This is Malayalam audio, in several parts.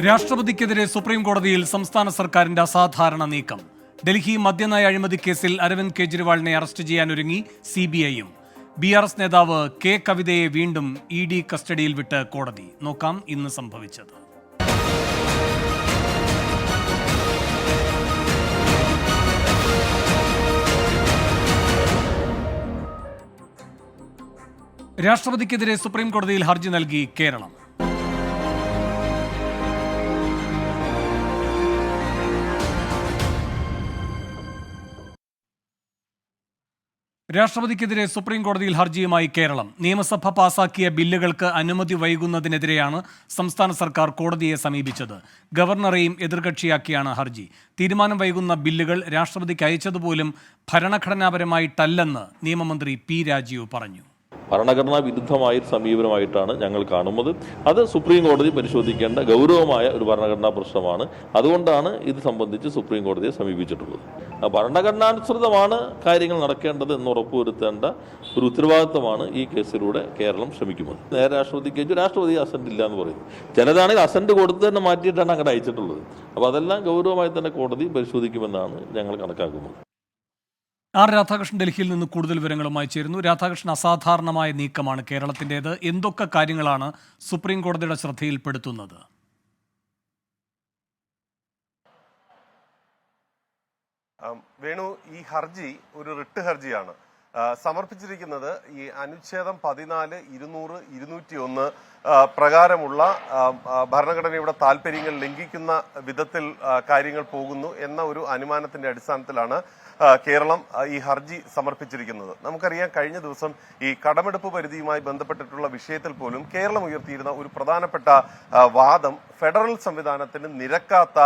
രാഷ്ട്രപതിക്കെതിരെ സുപ്രീം കോടതിയിൽ സംസ്ഥാന സർക്കാരിന്റെ അസാധാരണ നീക്കം. ഡൽഹി മദ്യനയ അഴിമതി കേസിൽ അരവിന്ദ് കെജ്രിവാളിനെ അറസ്റ്റ് ചെയ്യാനൊരുങ്ങി സിബിഐയും. BRS നേതാവ് കെ കവിതയെ വീണ്ടും ED കസ്റ്റഡിയിൽ വിട്ട് കോടതി. നോക്കാം ഇന്ന് സംഭവിച്ചത്. രാഷ്ട്രപതിക്കെതിരെ സുപ്രീം കോടതിയിൽ ഹർജി നൽകി കേരളം. രാഷ്ട്രപതിക്കെതിരെ സുപ്രീം കോടതിയിൽ ഹർജിയുമായി കേരളം. നിയമസഭ പാസാക്കിയ ബില്ലുകൾക്ക് അനുമതി വൈകുന്നതിനെതിരെയാണ് സംസ്ഥാന സർക്കാർ കോടതിയെ സമീപിച്ചത്. ഗവർണറെയും എതിർകക്ഷിയാക്കിയാണ് ഹർജി. തീരുമാനം വൈകുന്ന ബില്ലുകൾ രാഷ്ട്രപതിക്ക് അയച്ചതുപോലും ഭരണഘടനാപരമായിട്ടല്ലെന്ന് നിയമമന്ത്രി P. രാജീവ് പറഞ്ഞു. ഭരണഘടനാ വിരുദ്ധമായ സമീപനമായിട്ടാണ് ഞങ്ങൾ കാണുന്നത്. അത് സുപ്രീം കോടതി പരിശോധിക്കേണ്ട ഗൗരവമായ ഒരു ഭരണഘടനാ പ്രശ്നമാണ്. അതുകൊണ്ടാണ് ഇത് സംബന്ധിച്ച് സുപ്രീം കോടതിയെ സമീപിച്ചിട്ടുള്ളത്. ഭരണഘടനാനുസൃതമാണ് കാര്യങ്ങൾ നടക്കേണ്ടത് എന്ന് ഉറപ്പുവരുത്തേണ്ട ഒരു ഉത്തരവാദിത്തമാണ് ഈ കേസിലൂടെ കേരളം ശ്രമിക്കുന്നത്. നേരെ രാഷ്ട്രപതി അസന്റ് ഇല്ല എന്ന് പറയുന്നു. ചിലതാണെങ്കിൽ അസന്റ് കൊടുത്ത് തന്നെ മാറ്റിയിട്ടാണ് അങ്ങനെ അയച്ചിട്ടുള്ളത്. അപ്പോൾ അതെല്ലാം ഗൗരവമായി തന്നെ കോടതി പരിശോധിക്കുമെന്നാണ് ഞങ്ങൾ കണക്കാക്കുന്നത്. R. രാധാകൃഷ്ണൻ ഡൽഹിയിൽ നിന്ന് കൂടുതൽ വിവരങ്ങളുമായി ചേരുന്നു. രാധാകൃഷ്ണൻ, അസാധാരണമായ നീക്കമാണ് കേരളത്തിൻ്റേത്. എന്തൊക്കെ കാര്യങ്ങളാണ് സുപ്രീം കോടതിയുടെ ശ്രദ്ധയിൽപ്പെടുത്തുന്നത്? വേണു, ഈ ഹർജി ഒരു റിട്ട് ഹർജിയാണ്. സമർപ്പിച്ചിരിക്കുന്നത് ഈ അനുച്ഛേദം 14, 200, 201 പ്രകാരമുള്ള ഭരണഘടനയുടെ താല്പര്യങ്ങൾ ലംഘിക്കുന്ന വിധത്തിൽ കാര്യങ്ങൾ പോകുന്നു എന്ന ഒരു അനുമാനത്തിന്റെ അടിസ്ഥാനത്തിലാണ് കേരളം ഈ ഹർജി സമർപ്പിച്ചിരിക്കുന്നത്. നമുക്കറിയാം, കഴിഞ്ഞ ദിവസം ഈ കടമെടുപ്പ് പരിധിയുമായി ബന്ധപ്പെട്ടിട്ടുള്ള വിഷയത്തിൽ പോലും കേരളം ഉയർത്തിയിരുന്ന ഒരു പ്രധാനപ്പെട്ട വാദം ഫെഡറൽ സംവിധാനത്തിന് നിരക്കാത്ത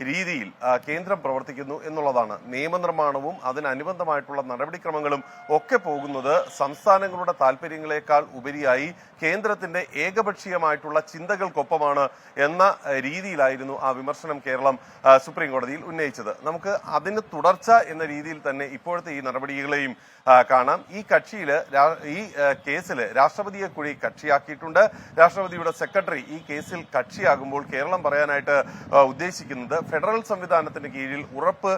രീതിയിൽ കേന്ദ്രം പ്രവർത്തിക്കുന്നു എന്നുള്ളതാണ്. നിയമനിർമ്മാണവും അതിനനുബന്ധമായിട്ടുള്ള നടപടിക്രമങ്ങളും ഒക്കെ പോകുന്നത് സംസ്ഥാനങ്ങളുടെ താല്പര്യങ്ങളെക്കാൾ ഉപരിയായി കേന്ദ്രത്തിന്റെ ഏകപക്ഷീയമായിട്ടുള്ള ചിന്തകൾക്കൊപ്പമാണ് എന്ന രീതിയിലായിരുന്നു ആ വിമർശനം കേരളം സുപ്രീം കോടതിയിൽ ഉന്നയിച്ചത്. നമുക്ക് അതിന് തുടർച്ച എന്ന രീതിയിൽ തന്നെ ഇപ്പോഴത്തെ ഈ നടപടികളെയും കാണാം. ഈ കേസിൽ രാഷ്ട്രപതിയെ കൂടി കക്ഷിയാക്കിയിട്ടുണ്ട്. രാഷ്ട്രപതിയുടെ സെക്രട്ടറി ഈ കേസിൽ കക്ഷിയാകുമ്പോൾ കേരളം പറയാനായിട്ട് ഉദ്ദേശിക്കുന്നത് ഫെഡറൽ സംവിധാനത്തിന് കീഴിൽ ഉറപ്പ്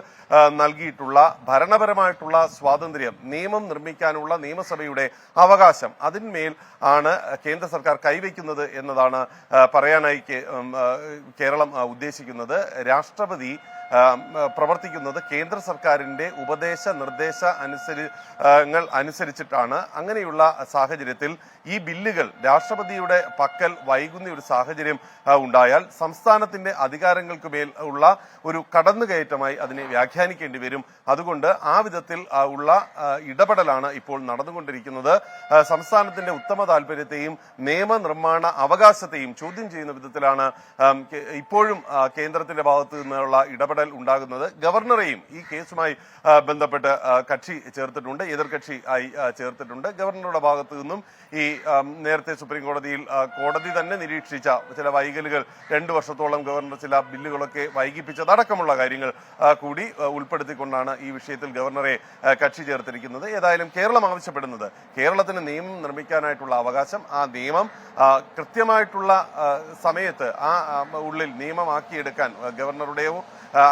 നൽകിയിട്ടുള്ള ഭരണപരമായിട്ടുള്ള സ്വാതന്ത്ര്യം, നിയമം നിർമ്മിക്കാനുള്ള നിയമസഭയുടെ അവകാശം, അതിന്മേൽ ആണ് കേന്ദ്ര സർക്കാർ കൈവയ്ക്കുന്നത് എന്നതാണ് പറയാനായി കേരളം ഉദ്ദേശിക്കുന്നത്. രാഷ്ട്രപതി പ്രവർത്തിക്കുന്നത് കേന്ദ്ര സർക്കാരിന്റെ ഉപദേശ നിർദ്ദേശ അനുസരിച്ചിട്ടാണ്. അങ്ങനെയുള്ള സാഹചര്യത്തിൽ ഈ ബില്ലുകൾ രാഷ്ട്രപതിയുടെ പക്കൽ വൈകുന്ന ഒരു സാഹചര്യം ഉണ്ടായാൽ സംസ്ഥാനത്തിന്റെ അധികാരങ്ങൾക്ക് മേൽ ഉള്ള ഒരു കടന്നുകയറ്റമായി അതിനെ വ്യാഖ്യാനിക്കേണ്ടി വരും. അതുകൊണ്ട് ആ വിധത്തിൽ ഉള്ള ഇടപെടലാണ് ഇപ്പോൾ നടന്നുകൊണ്ടിരിക്കുന്നത്. സംസ്ഥാനത്തിന്റെ ഉത്തമ താല്പര്യത്തെയും നിയമനിർമ്മാണ അവകാശത്തെയും ചോദ്യം ചെയ്യുന്ന വിധത്തിലാണ് ഇപ്പോഴും കേന്ദ്രത്തിന്റെ ഭാഗത്തു നിന്നുള്ള ഇടപെടൽ ഉണ്ടാകുന്നത്. ഗവർണറെയും ഈ കേസുമായി ബന്ധപ്പെട്ട് കക്ഷി ചേർത്തിട്ടുണ്ട്, എതിർകക്ഷി ആയി ചേർത്തിട്ടുണ്ട്. ഗവർണറുടെ ഭാഗത്തു നിന്നും ഈ നേരത്തെ സുപ്രീം കോടതിയിൽ കോടതി തന്നെ നിരീക്ഷിച്ച ചില വൈകലുകൾ, 2 വർഷത്തോളം ഗവർണർ ചില ബില്ലുകളൊക്കെ വൈകിപ്പിച്ചതടക്കമുള്ള കാര്യങ്ങൾ കൂടി ഉൾപ്പെടുത്തിക്കൊണ്ടാണ് ഈ വിഷയത്തിൽ ഗവർണറെ കക്ഷി ചേർത്തിരിക്കുന്നത്. ഏതായാലും കേരളം ആവശ്യപ്പെടുന്നത് കേരളത്തിന് നിയമം നിർമ്മിക്കാനായിട്ടുള്ള അവകാശം, ആ നിയമം കൃത്യമായിട്ടുള്ള സമയത്ത് ആ ഉള്ളിൽ നിയമമാക്കിയെടുക്കാൻ ഗവർണറുടെയോ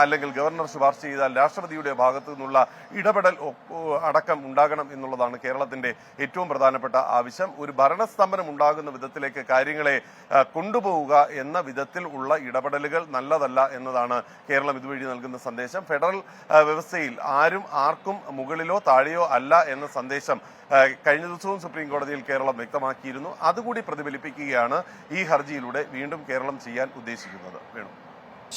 അല്ലെങ്കിൽ ഗവർണർ ശുപാർശ ചെയ്താൽ രാഷ്ട്രപതിയുടെ ഭാഗത്തു നിന്നുള്ള ഇടപെടൽ അടക്കം ഉണ്ടാകണം എന്നുള്ളതാണ് കേരളത്തിന്റെ ഏറ്റവും പ്രധാനപ്പെട്ട ആവശ്യം. ഒരു ഭരണസ്തംഭനം ഉണ്ടാകുന്ന വിധത്തിലേക്ക് കാര്യങ്ങളെ കൊണ്ടുപോവുക എന്ന വിധത്തിൽ ഉള്ള ഇടപെടലുകൾ നല്ലതല്ല എന്നതാണ് കേരളം ഇതുവഴി നൽകുന്ന സന്ദേശം. ഫെഡറൽ വ്യവസ്ഥയിൽ ആരും ആർക്കും മുകളിലോ താഴെയോ അല്ല എന്ന സന്ദേശം കഴിഞ്ഞ ദിവസവും സുപ്രീം കോടതിയിൽ കേരളം വ്യക്തമാക്കിയിരുന്നു. അതുകൂടി പ്രതിഫലിപ്പിക്കുകയാണ് ഈ ഹർജിയിലൂടെ വീണ്ടും കേരളം ചെയ്യാൻ ഉദ്ദേശിക്കുന്നത്. വേണം.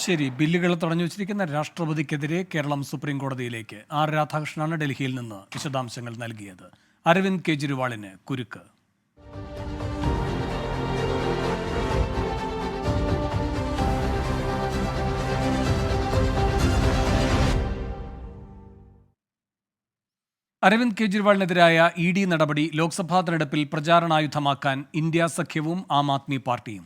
ശരി, ബില്ലുകൾ തടഞ്ഞു വച്ചിരിക്കുന്ന രാഷ്ട്രപതിക്കെതിരെ കേരളം സുപ്രീം കോടതിയിലേക്ക്. R. രാധാകൃഷ്ണനാണ് ഡൽഹിയിൽ നിന്ന് വിശദാംശങ്ങൾ നൽകിയത്. അരവിന്ദ് കെജ്രിവാളിന് കുരുക്ക്. അരവിന്ദ് കെജ്രിവാളിനെതിരായ ED നടപടി ലോക്സഭാ തെരഞ്ഞെടുപ്പിൽ പ്രചാരണായുധമാക്കാൻ ഇന്ത്യ സഖ്യവും ആം ആദ്മി പാർട്ടിയും.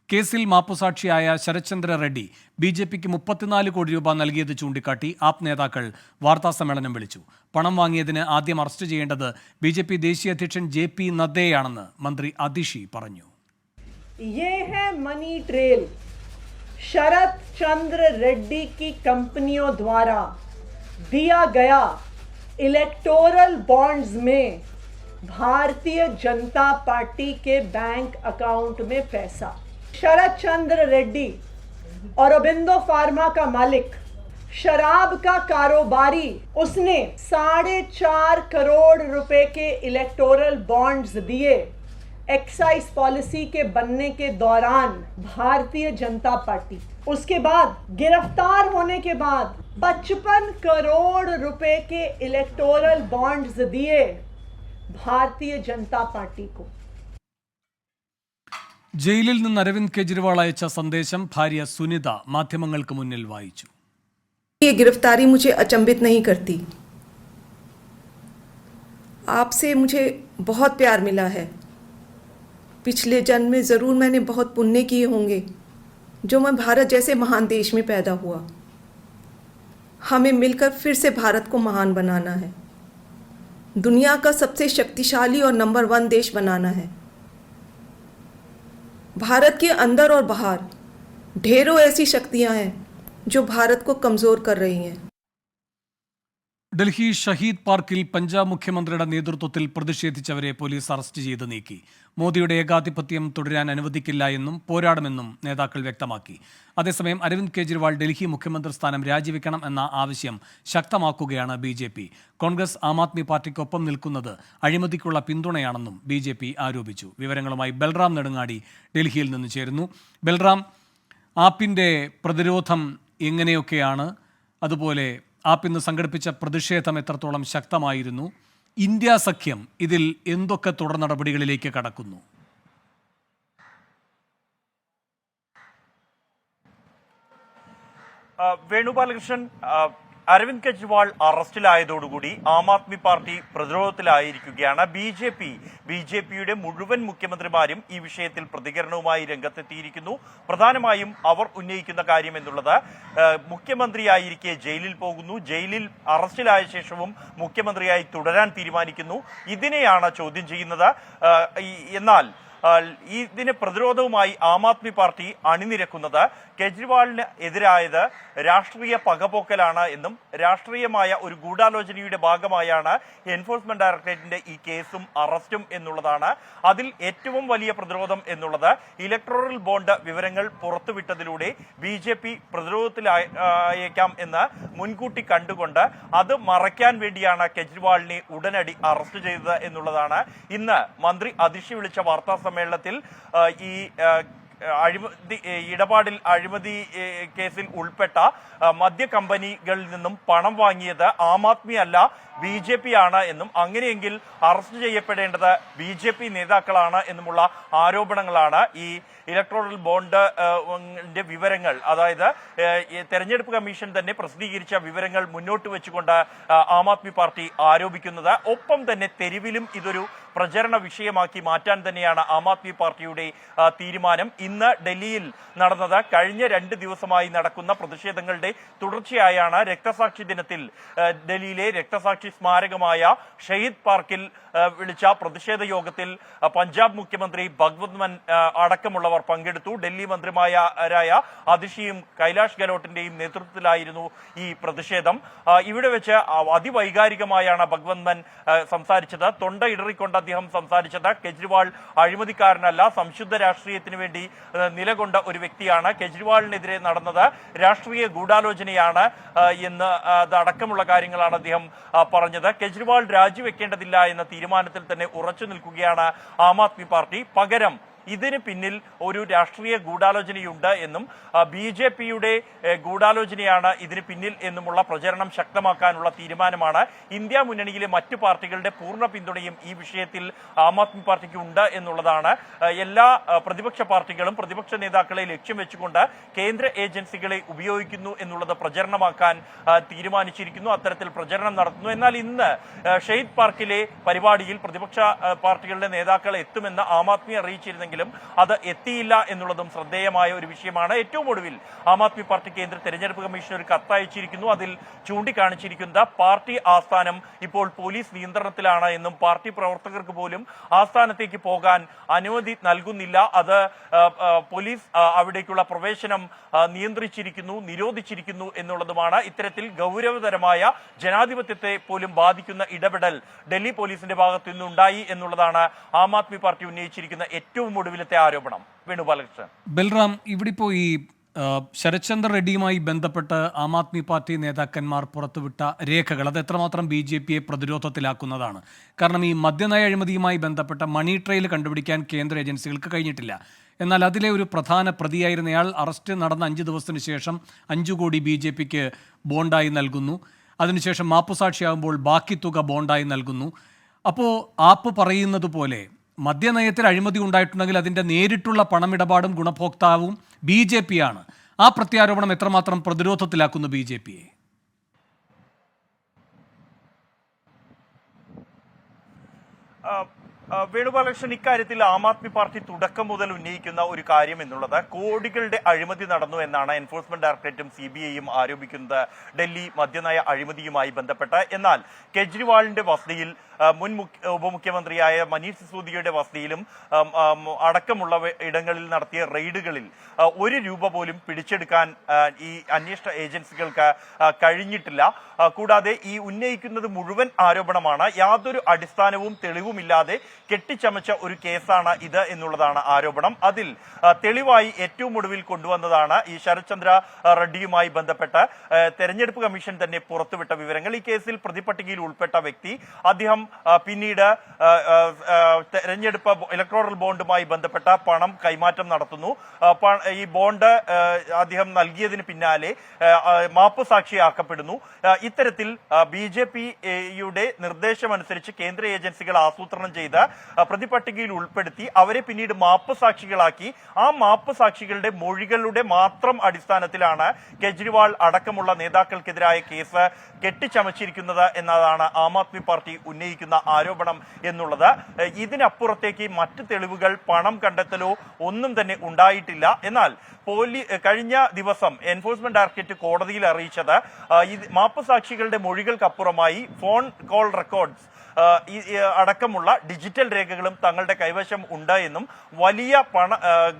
കേസിൽ മാപ്പുസാക്ഷിയായ ശരത്ചന്ദ്ര റെഡ്ഡി BJPക്ക് 34 കോടി രൂപ നൽകിയത് ചൂണ്ടിക്കാട്ടി ആപ് നേതാക്കൾ വാർത്താസമ്മേളനം വിളിച്ചു. പണം വാങ്ങിയതിന് ആദ്യം അറസ്റ്റ് ചെയ്യേണ്ടത് BJP ദേശീയ അധ്യക്ഷൻ JP നദ്ദയെയാണെന്ന് മന്ത്രി അതിഷി പറഞ്ഞു. ये है मनी ट्रेल। शरद चंद्र रेड्डी की कंपनियों द्वारा दिया गया इलेक्टोरल बॉन्ड्स में भारतीय जनता पार्टी के बैंक अकाउंट में पैसा। शरद चंद्र रेड्डी और अरबिंदो फार्मा का मालिक, शराब का कारोबारी, उसने 4.5 करोड़ रुपए के इलेक्टोरल बॉन्ड्स दिए एक्साइज पॉलिसी के बनने के दौरान भारतीय जनता पार्टी। उसके बाद गिरफ्तार होने के बाद 55 करोड़ रुपए के इलेक्टोरल बॉन्ड्स दिए भारतीय जनता पार्टी को। ജയിലിൽ നിന്ന് അരവിന്ദ് കെജ്രിവാൾ അയച്ച സന്ദേശം ഭാര്യ സുനിത മാധ്യമങ്ങൾക്ക് മുന്നിൽ വായിച്ചു. ये गिरफ्तारी मुझे अचंभित नहीं करती। आपसे मुझे बहुत प्यार मिला है। पिछले जन्म में ज़रूर मैंने बहुत पुण्य किए होंगे जो मैं भारत जैसे महान देश में पैदा हुआ। हमें मिलकर फिर से भारत को महान बनाना है, दुनिया का सबसे शक्तिशाली और नंबर 1 देश बनाना है। भारत के अंदर और बाहर ढेरों ऐसी शक्तियां हैं जो भारत को कमज़ोर कर रही हैं। ഡൽഹി ഷഹീദ് പാർക്കിൽ പഞ്ചാബ് മുഖ്യമന്ത്രിയുടെ നേതൃത്വത്തിൽ പ്രതിഷേധിച്ചവരെ പോലീസ് അറസ്റ്റ് ചെയ്ത് നീക്കി. മോദിയുടെ ഏകാധിപത്യം തുടരാൻ അനുവദിക്കില്ല എന്നും പോരാടുമെന്നും നേതാക്കൾ വ്യക്തമാക്കി. അതേസമയം അരവിന്ദ് കെജ്രിവാൾ ഡൽഹി മുഖ്യമന്ത്രി സ്ഥാനം രാജിവെക്കണം എന്ന ആവശ്യം ശക്തമാക്കുകയാണ് BJP. കോൺഗ്രസ് ആം ആദ്മി പാർട്ടിക്കൊപ്പം നിൽക്കുന്നത് അഴിമതിക്കുള്ള പിന്തുണയാണെന്നും BJP ആരോപിച്ചു. വിവരങ്ങളുമായി ബൽറാം നെടുങ്ങാടി ഡൽഹിയിൽ നിന്ന് ചേരുന്നു. ബൽറാം, ആപ്പിൻ്റെ പ്രതിരോധം എങ്ങനെയൊക്കെയാണ്? അതുപോലെ ആപ്പ് ഇന്ന് സംഘടിപ്പിച്ച പ്രതിഷേധം എത്രത്തോളം ശക്തമായിരുന്നു? ഇന്ത്യ സഖ്യം ഇതിൽ എന്തൊക്കെ തുടർ നടപടികളിലേക്ക് കടക്കുന്നു? വേണുഗോപാലകൃഷ്ണൻ, അരവിന്ദ് കെജ്രിവാൾ അറസ്റ്റിലായതോടുകൂടി ആം ആദ്മി പാർട്ടി പ്രതിരോധത്തിലായിരിക്കുകയാണ്. ബി.ജെ.പിയുടെ മുഴുവൻ മുഖ്യമന്ത്രിമാരും ഈ വിഷയത്തിൽ പ്രതികരണവുമായി രംഗത്തെത്തിയിരിക്കുന്നു. പ്രധാനമായും അവർ ഉന്നയിക്കുന്ന കാര്യം എന്നുള്ളത് മുഖ്യമന്ത്രിയായിരിക്കെ ജയിലിൽ പോകുന്നു, ജയിലിൽ അറസ്റ്റിലായ ശേഷവും മുഖ്യമന്ത്രിയായി തുടരാൻ തീരുമാനിക്കുന്നു. ഇതിനെയാണ് ചോദ്യം ചെയ്യുന്നത്. എന്നാൽ ഇതിന് പ്രതിരോധവുമായി ആം ആദ്മി പാർട്ടി അണിനിരക്കുന്നത് കെജ്രിവാളിന് എതിരായത് രാഷ്ട്രീയ പകപോക്കലാണ് എന്നും രാഷ്ട്രീയമായ ഒരു ഗൂഢാലോചനയുടെ ഭാഗമായാണ് എൻഫോഴ്സ്മെന്റ് ഡയറക്ടറേറ്റിന്റെ ഈ കേസും അറസ്റ്റും എന്നുള്ളതാണ്. അതിൽ ഏറ്റവും വലിയ പ്രതിരോധം എന്നുള്ളത് ഇലക്ടോറൽ ബോണ്ട് വിവരങ്ങൾ പുറത്തുവിട്ടതിലൂടെ BJP പ്രതിരോധത്തിലായേക്കാം എന്ന് മുൻകൂട്ടി കണ്ടുകൊണ്ട് അത് മറയ്ക്കാൻ വേണ്ടിയാണ് കെജ്രിവാളിനെ ഉടനടി അറസ്റ്റ് ചെയ്തത് എന്നുള്ളതാണ്. ഇന്ന് മന്ത്രി അതിഷി വിളിച്ച വാർത്താ സമ്മേളനത്തിൽ ഈ അഴിമതി കേസിൽ ഉൾപ്പെട്ട മദ്യ കമ്പനികളിൽ നിന്നും പണം വാങ്ങിയത് ആം ആദ്മി അല്ല BJP ആണ് എന്നും അങ്ങനെയെങ്കിൽ അറസ്റ്റ് ചെയ്യപ്പെടേണ്ടത് BJP നേതാക്കളാണ് എന്നുമുള്ള ആരോപണങ്ങളാണ് ഈ ഇലക്ട്രോറൽ ബോണ്ട് വിവരങ്ങൾ, അതായത് തെരഞ്ഞെടുപ്പ് കമ്മീഷൻ തന്നെ പ്രസിദ്ധീകരിച്ച വിവരങ്ങൾ മുന്നോട്ട് വെച്ചുകൊണ്ട് ആം ആദ്മി പാർട്ടി ആരോപിക്കുന്നത്. ഒപ്പം തന്നെ തെരുവിലും ഇതൊരു പ്രചരണ വിഷയമാക്കി മാറ്റാൻ തന്നെയാണ് ആം ആദ്മി പാർട്ടിയുടെ തീരുമാനം. ഇന്ന് ഡൽഹിയിൽ നടന്നത് കഴിഞ്ഞ 2 ദിവസമായി നടക്കുന്ന പ്രതിഷേധങ്ങളുടെ തുടർച്ചയായാണ്. രക്തസാക്ഷി ദിനത്തിൽ ഡൽഹിയിലെ രക്തസാക്ഷി സ്മാരകമായ ഷഹീദ് പാർക്കിൽ വിളിച്ച പ്രതിഷേധ യോഗത്തിൽ പഞ്ചാബ് മുഖ്യമന്ത്രി ഭഗവത് മാൻ അടക്കമുള്ളവർ പങ്കെടുത്തു. ഡൽഹി മന്ത്രിമാരായ അതിഷിയും കൈലാഷ് ഗെഹ്ലോട്ടിന്റെയും നേതൃത്വത്തിലായിരുന്നു ഈ പ്രതിഷേധം. ഇവിടെ വെച്ച് അതിവൈകാരികമായാണ് ഭഗവത് മാൻ സംസാരിച്ചത്. തൊണ്ട ഇടറിക്കൊണ്ട് അദ്ദേഹം സംസാരിച്ചത് കെജ്രിവാൾ അഴിമതിക്കാരനല്ല, സംശുദ്ധ രാഷ്ട്രീയത്തിന് വേണ്ടി നിലകൊണ്ട ഒരു വ്യക്തിയാണ്. കെജ്രിവാളിനെതിരെ നടന്നത് രാഷ്ട്രീയ ഗൂഢാലോചനയാണ് എന്ന് അടക്കമുള്ള കാര്യങ്ങളാണ് അദ്ദേഹം പറഞ്ഞത്. കെജ്രിവാൾ രാജിവെക്കേണ്ടതില്ല എന്ന തീരുമാനത്തിൽ തന്നെ ഉറച്ചു നിൽക്കുകയാണ് ആം ആദ്മി പാർട്ടി. പകരം ഇതിന് പിന്നിൽ ഒരു രാഷ്ട്രീയ ഗൂഢാലോചനയുണ്ട് എന്നും BJPയുടെ ഗൂഢാലോചനയാണ് ഇതിന് പിന്നിൽ എന്നുമുള്ള പ്രചരണം ശക്തമാക്കാനുള്ള തീരുമാനമാണ്. ഇന്ത്യ മുന്നണിയിലെ മറ്റു പാർട്ടികളുടെ പൂർണ്ണ പിന്തുണയും ഈ വിഷയത്തിൽ ആം ആദ്മി പാർട്ടിക്ക് ഉണ്ട് എന്നുള്ളതാണ്. എല്ലാ പ്രതിപക്ഷ പാർട്ടികളും പ്രതിപക്ഷ നേതാക്കളെ ലക്ഷ്യം വെച്ചുകൊണ്ട് കേന്ദ്ര ഏജൻസികളെ ഉപയോഗിക്കുന്നു എന്നുള്ളത് പ്രചരണമാക്കാൻ തീരുമാനിച്ചിരിക്കുന്നു. അത്തരത്തിൽ പ്രചരണം നടത്തുന്നു. എന്നാൽ ഇന്ന് ഷഹീദ് പാർക്കിലെ പരിപാടിയിൽ പ്രതിപക്ഷ പാർട്ടികളുടെ നേതാക്കൾ എത്തുമെന്ന് ആം ആദ്മി അറിയിച്ചിരുന്നെങ്കിൽ ശ്രമിച്ചുവെങ്കിലും അത് എത്തിയില്ല എന്നുള്ളതും ശ്രദ്ധേയമായ ഒരു വിഷയമാണ്. ഏറ്റവും ഒടുവിൽ ആം ആദ്മി പാർട്ടി കേന്ദ്ര തെരഞ്ഞെടുപ്പ് കമ്മീഷൻ ഒരു കത്തയച്ചിരിക്കുന്നു. അതിൽ ചൂണ്ടിക്കാണിച്ചിരിക്കുന്നത് പാർട്ടി ആസ്ഥാനം ഇപ്പോൾ പോലീസ് നിയന്ത്രണത്തിലാണ് എന്നും പാർട്ടി പ്രവർത്തകർക്ക് പോലും ആസ്ഥാനത്തേക്ക് പോകാൻ അനുമതി നൽകുന്നില്ല. അത് പോലീസ് അവിടേക്കുള്ള പ്രവേശനം നിരോധിച്ചിരിക്കുന്നു എന്നുള്ളതുമാണ്. ഇത്തരത്തിൽ ഗൗരവതരമായ ജനാധിപത്യത്തെ പോലും ബാധിക്കുന്ന ഇടപെടൽ ഡൽഹി പോലീസിന്റെ ഭാഗത്തു നിന്നുണ്ടായി എന്നുള്ളതാണ് ആം ആദ്മി പാർട്ടി ഉന്നയിച്ചിരിക്കുന്ന ഏറ്റവും ഒടുവിലത്തെ ആരോപണം. വേണുഗോപാലകൃഷ്ണൻ. ബൽറാം, ഇവിടെ ഇപ്പോൾ ഈ ശരത്ചന്ദ്ര റെഡ്ഡിയുമായി ബന്ധപ്പെട്ട് ആം ആദ്മി പാർട്ടി നേതാക്കന്മാർ പുറത്തുവിട്ട രേഖകൾ അത് എത്രമാത്രം BJPയെ പ്രതിരോധത്തിലാക്കുന്നതാണ്? കാരണം ഈ മദ്യനയ അഴിമതിയുമായി ബന്ധപ്പെട്ട മണി ട്രെയിൽ കണ്ടുപിടിക്കാൻ കേന്ദ്ര ഏജൻസികൾക്ക് കഴിഞ്ഞിട്ടില്ല. എന്നാൽ അതിലെ ഒരു പ്രധാന പ്രതിയായിരുന്നയാൾ അറസ്റ്റ് നടന്ന 5 ദിവസത്തിന് ശേഷം 5 കോടി BJPക്ക് ബോണ്ടായി നൽകുന്നു. അതിനുശേഷം മാപ്പുസാക്ഷിയാകുമ്പോൾ ബാക്കി തുക ബോണ്ടായി നൽകുന്നു. അപ്പോൾ ആപ്പ് പറയുന്നത് പോലെ മദ്യനയത്തിൽ അഴിമതി ഉണ്ടായിട്ടുണ്ടെങ്കിൽ അതിൻ്റെ നേരിട്ടുള്ള പണമിടപാടും ഗുണഭോക്താവും BJPയാണ്. ആ പ്രത്യാരോപണം എത്രമാത്രം പ്രതിരോധത്തിലാക്കുന്നു BJPയെ? വേണുഗോപാലകൃഷ്ണൻ, ഇക്കാര്യത്തിൽ ആം ആദ്മി പാർട്ടി തുടക്കം മുതൽ ഉന്നയിക്കുന്ന ഒരു കാര്യം എന്നുള്ളത് കോടികളുടെ അഴിമതി നടന്നു എന്നാണ് എൻഫോഴ്സ്മെന്റ് ഡയറക്ടറേറ്റും CBIയും ആരോപിക്കുന്നത് ഡൽഹി മദ്യനയ അഴിമതിയുമായി ബന്ധപ്പെട്ട്. എന്നാൽ കെജ്രിവാളിന്റെ വസതിയിൽ മുൻ ഉപമുഖ്യമന്ത്രിയായ മനീഷ് സിസോദിയയുടെ വസതിയിലും അടക്കമുള്ള ഇടങ്ങളിൽ നടത്തിയ റെയ്ഡുകളിൽ 1 രൂപ പോലും പിടിച്ചെടുക്കാൻ ഈ അന്വേഷണ ഏജൻസികൾക്ക് കഴിഞ്ഞിട്ടില്ല. കൂടാതെ ഈ ഉന്നയിക്കുന്നത് മുഴുവൻ ആരോപണമാണ്. യാതൊരു അടിസ്ഥാനവും തെളിവുമില്ലാതെ കെട്ടിച്ചമച്ച ഒരു കേസാണ് ഇത് എന്നുള്ളതാണ് ആരോപണം. അതിൽ തെളിവായി ഏറ്റവും ഒടുവിൽ കൊണ്ടുവന്നതാണ് ഈ ശരത്ചന്ദ്ര റെഡ്ഡിയുമായി ബന്ധപ്പെട്ട് തെരഞ്ഞെടുപ്പ് കമ്മീഷൻ തന്നെ പുറത്തുവിട്ട വിവരങ്ങൾ. ഈ കേസിൽ പ്രതിപട്ടികയിൽ ഉൾപ്പെട്ട വ്യക്തി അദ്ദേഹം പിന്നീട് തെരഞ്ഞെടുപ്പ് ഇലക്ടോറൽ ബോണ്ടുമായി ബന്ധപ്പെട്ട പണം കൈമാറ്റം നടത്തുന്നു. ഈ ബോണ്ട് അദ്ദേഹം നൽകിയതിന് പിന്നാലെ മാപ്പ് സാക്ഷിയാക്കപ്പെടുന്നു. ഇത്തരത്തിൽ BJPയുടെ നിർദ്ദേശമനുസരിച്ച് കേന്ദ്ര ഏജൻസികൾ ആസൂത്രണം ചെയ്ത് പ്രതിപട്ടികയിൽ ഉൾപ്പെടുത്തി അവരെ പിന്നീട് മാപ്പ് സാക്ഷികളാക്കി. ആ മാപ്പ് സാക്ഷികളുടെ മൊഴികളുടെ മാത്രം അടിസ്ഥാനത്തിലാണ് കെജ്രിവാൾ അടക്കമുള്ള നേതാക്കൾക്കെതിരായ കേസ് കെട്ടിച്ചമച്ചിരിക്കുന്നത് എന്നതാണ് ആം ആദ്മി പാർട്ടി ഉന്നയിക്കുന്ന ആരോപണം എന്നുള്ളത്. ഇതിനപ്പുറത്തേക്ക് മറ്റ് തെളിവുകൾ, പണം കണ്ടെത്തലോ ഒന്നും തന്നെ ഉണ്ടായിട്ടില്ല. എന്നാൽ കഴിഞ്ഞ ദിവസം എൻഫോഴ്സ്മെന്റ് ഡയറക്ടറേറ്റ് കോടതിയിൽ അറിയിച്ചത് മാപ്പ് സാക്ഷികളുടെ മൊഴികൾക്കപ്പുറമായി ഫോൺ കോൾ റെക്കോർഡ്സ് അടക്കമുള്ള ഡിജിറ്റൽ രേഖകളും തങ്ങളുടെ കൈവശം ഉണ്ട് എന്നും വലിയ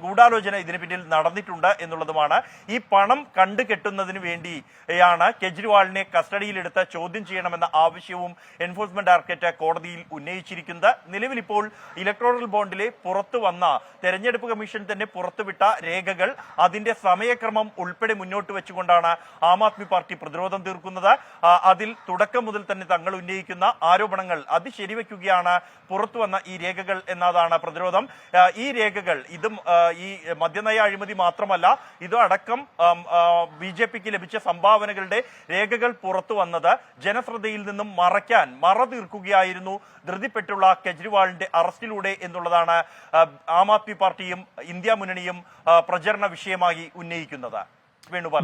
ഗൂഢാലോചന ഇതിന് പിന്നിൽ നടന്നിട്ടുണ്ട് എന്നുള്ളതുമാണ്. ഈ പണം കണ്ടുകെട്ടുന്നതിന് വേണ്ടിയാണ് കെജ്രിവാളിനെ കസ്റ്റഡിയിലെടുത്ത് ചോദ്യം ചെയ്യണമെന്ന ആവശ്യവും എൻഫോഴ്സ്മെന്റ് ഡയറക്ടറേറ്റ് കോടതിയിൽ ഉന്നയിച്ചിരിക്കുന്നത്. നിലവിൽ ഇപ്പോൾ ഇലക്ടോറൽ ബോണ്ടിലെ പുറത്തു വന്ന തെരഞ്ഞെടുപ്പ് കമ്മീഷൻ തന്നെ പുറത്തുവിട്ട രേഖകൾ അതിന്റെ സമയക്രമം ഉൾപ്പെടെ മുന്നോട്ട് വെച്ചുകൊണ്ടാണ് ആം ആദ്മി പാർട്ടി പ്രതിരോധം തീർക്കുന്നത്. അതിൽ തുടക്കം മുതൽ തന്നെ തങ്ങൾ ഉന്നയിക്കുന്ന ആരോപണങ്ങൾ അത് ശരിവെക്കുകയാണ് പുറത്തു വന്ന ഈ രേഖകൾ എന്നതാണ് പ്രതിരോധം. ഈ രേഖകൾ ഇതും ഈ മദ്യനയ അഴിമതി മാത്രമല്ല, ഇത് അടക്കം BJPക്ക് ലഭിച്ച സംഭാവനകളുടെ രേഖകൾ പുറത്തു വന്നത് ജനശ്രദ്ധയിൽ നിന്നും മറ തീർക്കുകയായിരുന്നു ധൃതിപ്പെട്ടുള്ള കെജ്രിവാളിന്റെ അറസ്റ്റിലൂടെ എന്നുള്ളതാണ് ആം ആദ്മി പാർട്ടിയും ഇന്ത്യ മുന്നണിയും പ്രചരണ വിഷയമായി ഉന്നയിക്കുന്നത്.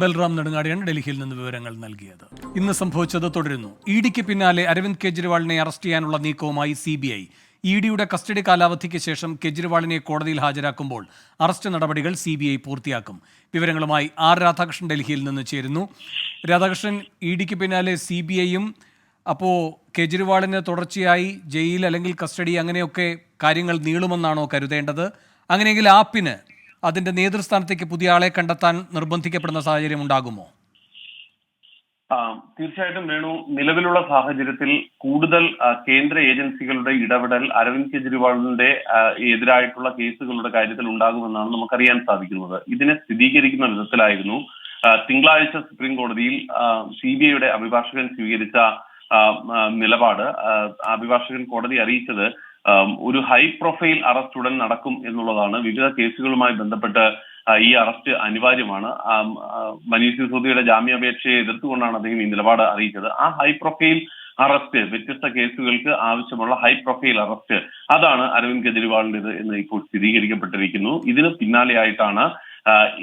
ബൽറാം നെടുങ്ങാടിയാണ് ഡൽഹിയിൽ നിന്ന് വിവരങ്ങൾ നൽകിയത്. ഇന്ന് സംഭവിച്ചത് തുടരുന്നു. ഇഡിക്ക് പിന്നാലെ അരവിന്ദ് കെജ്രിവാളിനെ അറസ്റ്റ് ചെയ്യാനുള്ള നീക്കവുമായി CBI. ഇഡിയുടെ കസ്റ്റഡി കാലാവധിക്ക് ശേഷം കെജ്രിവാളിനെ കോടതിയിൽ ഹാജരാക്കുമ്പോൾ അറസ്റ്റ് നടപടികൾ CBI പൂർത്തിയാക്കും. വിവരങ്ങളുമായി രാധാകൃഷ്ണൻ ഡൽഹിയിൽ നിന്ന് ചേരുന്നു. രാധാകൃഷ്ണൻ, ഇഡിക്ക് പിന്നാലെ CBIയും അപ്പോൾ കെജ്രിവാളിന് തുടർച്ചയായി ജയിൽ അല്ലെങ്കിൽ കസ്റ്റഡി അങ്ങനെയൊക്കെ കാര്യങ്ങൾ നീളുമെന്നാണോ കരുതേണ്ടത്? അങ്ങനെയെങ്കിൽ ആപ്പിന് അതിന്റെ നേതൃസ്ഥാനത്തേക്ക് പുതിയ ആളെ കണ്ടെത്താൻ നിർബന്ധിക്കപ്പെടുന്ന സാഹചര്യം ഉണ്ടാകുമോ? തീർച്ചയായിട്ടും വേണു, നിലവിലുള്ള സാഹചര്യത്തിൽ കൂടുതൽ കേന്ദ്ര ഏജൻസികളുടെ ഇടപെടൽ അരവിന്ദ് കെജ്രിവാളിന്റെ എതിരായിട്ടുള്ള കേസുകളുടെ കാര്യത്തിൽ ഉണ്ടാകുമെന്നാണ് നമുക്കറിയാൻ സാധിക്കുന്നത്. ഇതിനെ സ്ഥിരീകരിക്കുന്ന വിധത്തിലായിരുന്നു തിങ്കളാഴ്ച സുപ്രീം കോടതിയിൽ CBIയുടെ അഭിഭാഷകൻ സ്വീകരിച്ച നിലപാട്. അഭിഭാഷകൻ കോടതി അറിയിച്ചത് ഒരു ഹൈ പ്രൊഫൈൽ അറസ്റ്റ് ഉടൻ നടക്കും എന്നുള്ളതാണ്. വിവിധ കേസുകളുമായി ബന്ധപ്പെട്ട് ഈ അറസ്റ്റ് അനിവാര്യമാണ്. മനീഷ് സിസോദിയുടെ ജാമ്യാപേക്ഷയെ എതിർത്തുകൊണ്ടാണ് അദ്ദേഹം ഈ നിലപാട് അറിയിച്ചത്. ആ ഹൈ പ്രൊഫൈൽ അറസ്റ്റ്, വ്യത്യസ്ത കേസുകൾക്ക് ആവശ്യമുള്ള ഹൈ പ്രൊഫൈൽ അറസ്റ്റ്, അതാണ് അരവിന്ദ് കെജ്രിവാളിന്റേത് എന്ന് ഇപ്പോൾ സ്ഥിരീകരിക്കപ്പെട്ടിരിക്കുന്നു. ഇതിന് പിന്നാലെയായിട്ടാണ്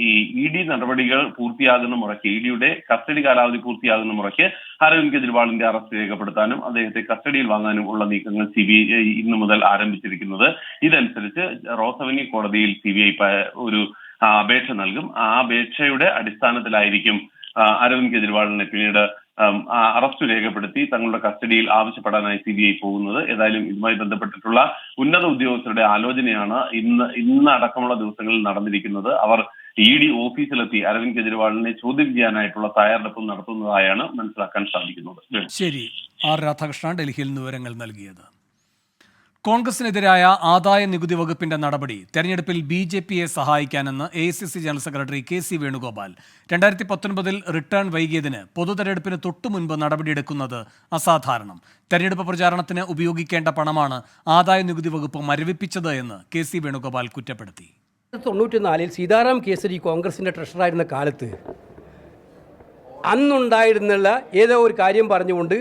ഈ ED നടപടികൾ പൂർത്തിയാകുന്ന മുറയ്ക്ക്, EDയുടെ കസ്റ്റഡി കാലാവധി പൂർത്തിയാകുന്ന മുറയ്ക്ക് അരവിന്ദ് കെജ്രിവാളിന്റെ അറസ്റ്റ് രേഖപ്പെടുത്താനും അദ്ദേഹത്തെ കസ്റ്റഡിയിൽ വാങ്ങാനും ഉള്ള നീക്കങ്ങൾ CBI ഇന്നു മുതൽ ആരംഭിച്ചിരിക്കുന്നത്. ഇതനുസരിച്ച് റോസ് അവന്യൂ കോടതിയിൽ CBI ഒരു അപേക്ഷ നൽകും. ആ അപേക്ഷയുടെ അടിസ്ഥാനത്തിലായിരിക്കും അരവിന്ദ് കെജ്രിവാളിനെ പിന്നീട് അറസ്റ്റ് രേഖപ്പെടുത്തി തങ്ങളുടെ കസ്റ്റഡിയിൽ ആവശ്യപ്പെടാനായി CBI പോകുന്നത്. ഏതായാലും ഇതുമായി ബന്ധപ്പെട്ടിട്ടുള്ള ഉന്നത ഉദ്യോഗസ്ഥരുടെ ആലോചനയാണ് ഇന്ന് അടക്കമുള്ള ദിവസങ്ങളിൽ നടന്നിരിക്കുന്നത്. അവർ ED ഓഫീസിലെത്തി അരവിന്ദ് കെജ്രിവാളിനെ ചോദ്യം ചെയ്യാനായിട്ടുള്ള തയ്യാറെടുപ്പ് നടത്തുന്നതായാണ് മനസ്സിലാക്കാൻ സാധിക്കുന്നത്. ശരി, ആർ രാധാകൃഷ്ണൻ ഡൽഹിയിൽ നിന്ന് വിവരങ്ങൾ നൽകിയത്. കോൺഗ്രസിനെതിരായ ആദായ നികുതി വകുപ്പിന്റെ നടപടി തെരഞ്ഞെടുപ്പിൽ BJPയെ സഹായിക്കാനെന്ന് AICC general secretary KC Venugopal. 2019 return വൈകിയതിന് പൊതുതെരഞ്ഞെടുപ്പിന് തൊട്ടുമുൻപ് നടപടിയെടുക്കുന്നത് അസാധാരണം. തെരഞ്ഞെടുപ്പ് പ്രചാരണത്തിന് ഉപയോഗിക്കേണ്ട പണമാണ് ആദായ നികുതി വകുപ്പ് മരവിപ്പിച്ചത് എന്ന് KC വേണുഗോപാൽ കുറ്റപ്പെടുത്തി. 1994 സീതാറാം കേസരി കോൺഗ്രസിൻ്റെ ട്രഷറായിരുന്ന കാലത്ത് അന്നുണ്ടായിരുന്നുള്ള ഏതോ ഒരു കാര്യം പറഞ്ഞുകൊണ്ട്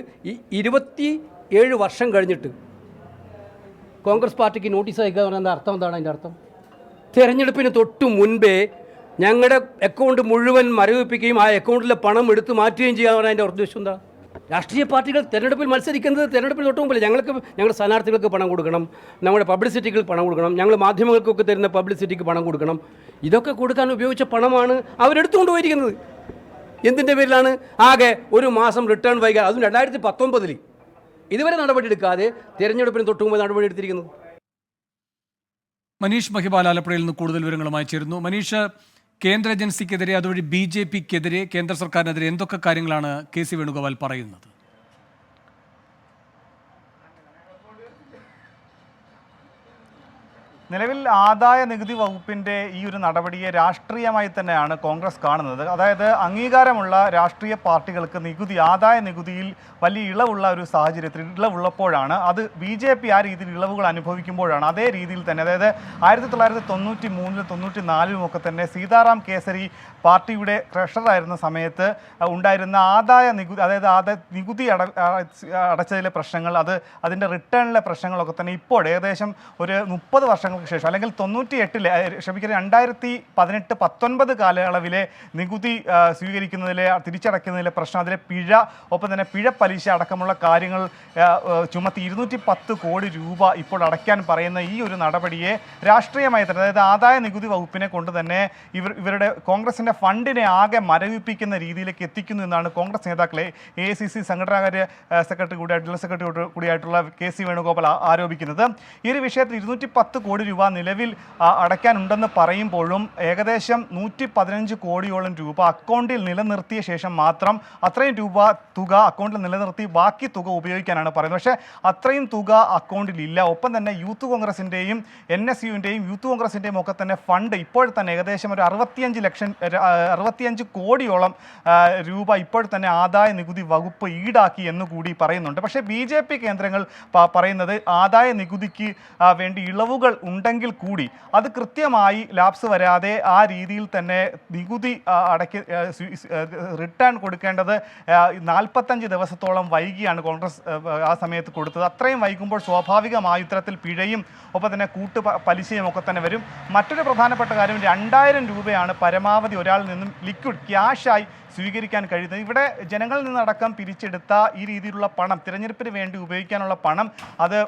27 വർഷം കഴിഞ്ഞിട്ട് കോൺഗ്രസ് പാർട്ടിക്ക് നോട്ടീസ് അയക്കുക പറഞ്ഞാൽ അർത്ഥം എന്താണ്? അതിൻ്റെ അർത്ഥം തിരഞ്ഞെടുപ്പിന് തൊട്ട് മുൻപേ ഞങ്ങളുടെ അക്കൗണ്ട് മുഴുവൻ മരവിപ്പിക്കുകയും ആ അക്കൗണ്ടിലെ പണം എടുത്തു മാറ്റുകയും ചെയ്യാൻ അതിൻ്റെ ഉദ്ദേശം എന്താ? രാഷ്ട്രീയ പാർട്ടികൾ തിരഞ്ഞെടുപ്പിൽ മത്സരിക്കുന്നത് തിരഞ്ഞെടുപ്പിന് തൊട്ട് മുമ്പിൽ ഞങ്ങളുടെ സ്ഥാനാർത്ഥികൾക്ക് പണം കൊടുക്കണം, നമ്മുടെ പബ്ലിസിറ്റിക്ക് പണം കൊടുക്കണം, ഞങ്ങൾ മാധ്യമങ്ങൾക്കൊക്കെ തരുന്ന പബ്ലിസിറ്റിക്ക് പണം കൊടുക്കണം. ഇതൊക്കെ കൊടുക്കാൻ ഉപയോഗിച്ച പണമാണ് അവരെടുത്തുകൊണ്ട് പോയിരിക്കുന്നത്. എന്തിൻ്റെ പേരിലാണ്? ആകെ ഒരു മാസം റിട്ടേൺ വൈകാതെ, അതും 2019 ഇതുവരെ നടപടിയെടുക്കാതെ തിരഞ്ഞെടുപ്പിന് തൊട്ട് മുമ്പ് നടപടിയെടുത്തിരിക്കുന്നത്. മനീഷ് മഹിബാൽ ആലപ്പുഴയിൽ നിന്ന് കൂടുതൽ വിവരങ്ങളുമായി ചേരുന്നു. മനീഷ്, കേന്ദ്ര ഏജൻസിക്കെതിരെ അതുവഴി BJPക്കെതിരെ കേന്ദ്ര സർക്കാരിനെതിരെ എന്തൊക്കെ കാര്യങ്ങളാണ് KC വേണുഗോപാൽ പറയുന്നത്? നിലവിൽ ആദായ നികുതി വകുപ്പിൻ്റെ ഈ ഒരു നടപടിയെ രാഷ്ട്രീയമായി തന്നെയാണ് കോൺഗ്രസ് കാണുന്നത്. അതായത് അംഗീകാരമുള്ള രാഷ്ട്രീയ പാർട്ടികൾക്ക് ആദായ നികുതിയിൽ വലിയ ഇളവുള്ള ഒരു സാഹചര്യത്തിൽ ഇളവുള്ളപ്പോഴാണ് അത് BJP ആ രീതിയിൽ ഇളവുകൾ അനുഭവിക്കുമ്പോഴാണ് അതേ രീതിയിൽ തന്നെ, അതായത് 1993 94 ഒക്കെ തന്നെ സീതാറാം കേസരി പാർട്ടിയുടെ ട്രഷറായിരുന്ന സമയത്ത് ഉണ്ടായിരുന്ന ആദായ നികുതി, അതായത് നികുതി അടച്ചതിലെ പ്രശ്നങ്ങൾ, അതിൻ്റെ റിട്ടേണിലെ പ്രശ്നങ്ങളൊക്കെ തന്നെ ഇപ്പോൾ ഏകദേശം ഒരു 30 വർഷങ്ങൾക്ക് ശേഷം, അല്ലെങ്കിൽ 2018 കാലയളവിലെ നികുതി സ്വീകരിക്കുന്നതിലെ തിരിച്ചടയ്ക്കുന്നതിലെ പ്രശ്നം, അതിലെ പിഴ, ഒപ്പം തന്നെ പിഴ പലിശ അടക്കമുള്ള കാര്യങ്ങൾ ചുമത്തി 210 കോടി രൂപ ഇപ്പോൾ അടയ്ക്കാൻ പറയുന്ന ഈ ഒരു നടപടിയെ രാഷ്ട്രീയമായി തന്നെ, അതായത് ആദായ നികുതി വകുപ്പിനെ കൊണ്ട് തന്നെ ഇവരുടെ കോൺഗ്രസിൻ്റെ ഫണ്ടിനെ ആകെ മരവിപ്പിക്കുന്ന രീതിയിലേക്ക് എത്തിക്കുന്നു എന്നാണ് കോൺഗ്രസ് നേതാക്കളെ AICC സംഘടനാകാര്യ സെക്രട്ടറി കൂടിയായിട്ടുള്ള KC വേണുഗോപാൽ ആരോപിക്കുന്നത്. ഈ ഒരു വിഷയത്തിൽ 210 കോടി രൂപ നിലവിൽ അടയ്ക്കാനുണ്ടെന്ന് പറയുമ്പോഴും ഏകദേശം 115 കോടിയോളം രൂപ അക്കൗണ്ടിൽ നിലനിർത്തിയ ശേഷം മാത്രം അത്രയും തുക അക്കൗണ്ടിൽ നിലനിർത്തി ബാക്കി തുക ഉപയോഗിക്കാനാണ് പറയുന്നത്. പക്ഷേ അത്രയും തുക അക്കൗണ്ടിൽ ഇല്ല. ഒപ്പം തന്നെ യൂത്ത് കോൺഗ്രസിൻ്റെയും NSUവിൻ്റെയും യൂത്ത് കോൺഗ്രസിൻ്റെയും ഒക്കെ തന്നെ ഫണ്ട് ഇപ്പോൾ തന്നെ ഏകദേശം ഒരു 65 കോടിയോളം രൂപ ഇപ്പോൾ തന്നെ ആദായ നികുതി വകുപ്പ് ഈടാക്കി എന്നുകൂടി പറയുന്നുണ്ട്. പക്ഷേ BJP കേന്ദ്രങ്ങൾ പറയുന്നത് ആദായ നികുതിക്ക് വേണ്ടി ഇളവുകൾ ഉണ്ടെങ്കിൽ കൂടി അത് കൃത്യമായി ലാപ്സ് വരാതെ ആ രീതിയിൽ തന്നെ നികുതി റിട്ടേൺ കൊടുക്കേണ്ടത് 45 ദിവസത്തോളം വൈകിയാണ് കോൺഗ്രസ് ആ സമയത്ത് കൊടുത്തത്. അത്രയും വൈകുമ്പോൾ സ്വാഭാവികമായി ഇത്തരത്തിൽ പിഴയും ഒപ്പം തന്നെ പലിശയും ഒക്കെ തന്നെ വരും. മറ്റൊരു പ്രധാനപ്പെട്ട കാര്യം, 2000 രൂപയാണ് പരമാവധി ഒരാളിൽ നിന്നും ലിക്വിഡ് ക്യാഷായി സ്വീകരിക്കാൻ കഴിയുന്നത്. ഇവിടെ ജനങ്ങളിൽ നിന്നടക്കം പിരിച്ചെടുത്ത ഈ രീതിയിലുള്ള പണം, തിരഞ്ഞെടുപ്പിന് വേണ്ടി ഉപയോഗിക്കാനുള്ള പണം, അത്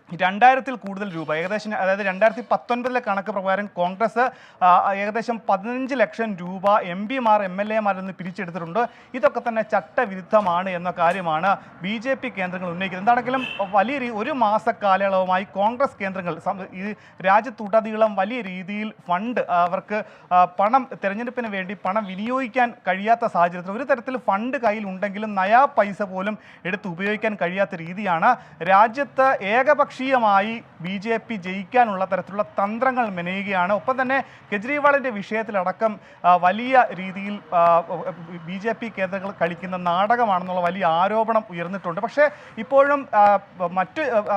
2000-ൽ കൂടുതൽ രൂപ, ഏകദേശം, അതായത് 2019 കണക്ക് പ്രകാരം കോൺഗ്രസ് ഏകദേശം 15 ലക്ഷം രൂപ MPമാർ MLAമാരിൽ നിന്ന് പിരിച്ചെടുത്തിട്ടുണ്ട്. ഇതൊക്കെ തന്നെ ചട്ടവിരുദ്ധമാണ് എന്ന കാര്യമാണ് BJP കേന്ദ്രങ്ങൾ ഉന്നയിക്കുന്നത്. എന്താണെങ്കിലും ഒരു മാസ കാലയളവുമായി കോൺഗ്രസ് കേന്ദ്രങ്ങൾ ഈ രാജ്യത്തുടനീളം വലിയ രീതിയിൽ ഫണ്ട്, അവർക്ക് പണം, തെരഞ്ഞെടുപ്പിന് വേണ്ടി പണം വിനിയോഗിക്കാൻ കഴിയാത്ത സാഹചര്യത്തിൽ ഒരു തരത്തിൽ ഫണ്ട് കയ്യിൽ ഉണ്ടെങ്കിലും നയാ പൈസ പോലും എടുത്ത് ഉപയോഗിക്കാൻ കഴിയാത്ത രീതിയാണ്. രാജ്യത്ത് ഏകപക്ഷീയമായി BJP ജയിക്കാനുള്ള തരത്തിലുള്ള തന്ത്രങ്ങൾ മെനയുകയാണ്. ഒപ്പം തന്നെ കെജ്രിവാളിൻ്റെ വിഷയത്തിലടക്കം വലിയ രീതിയിൽ BJP കേന്ദ്രങ്ങൾ കളിക്കുന്ന നാടകമാണെന്നുള്ള വലിയ ആരോപണം ഉയർന്നിട്ടുണ്ട്. പക്ഷേ ഇപ്പോഴും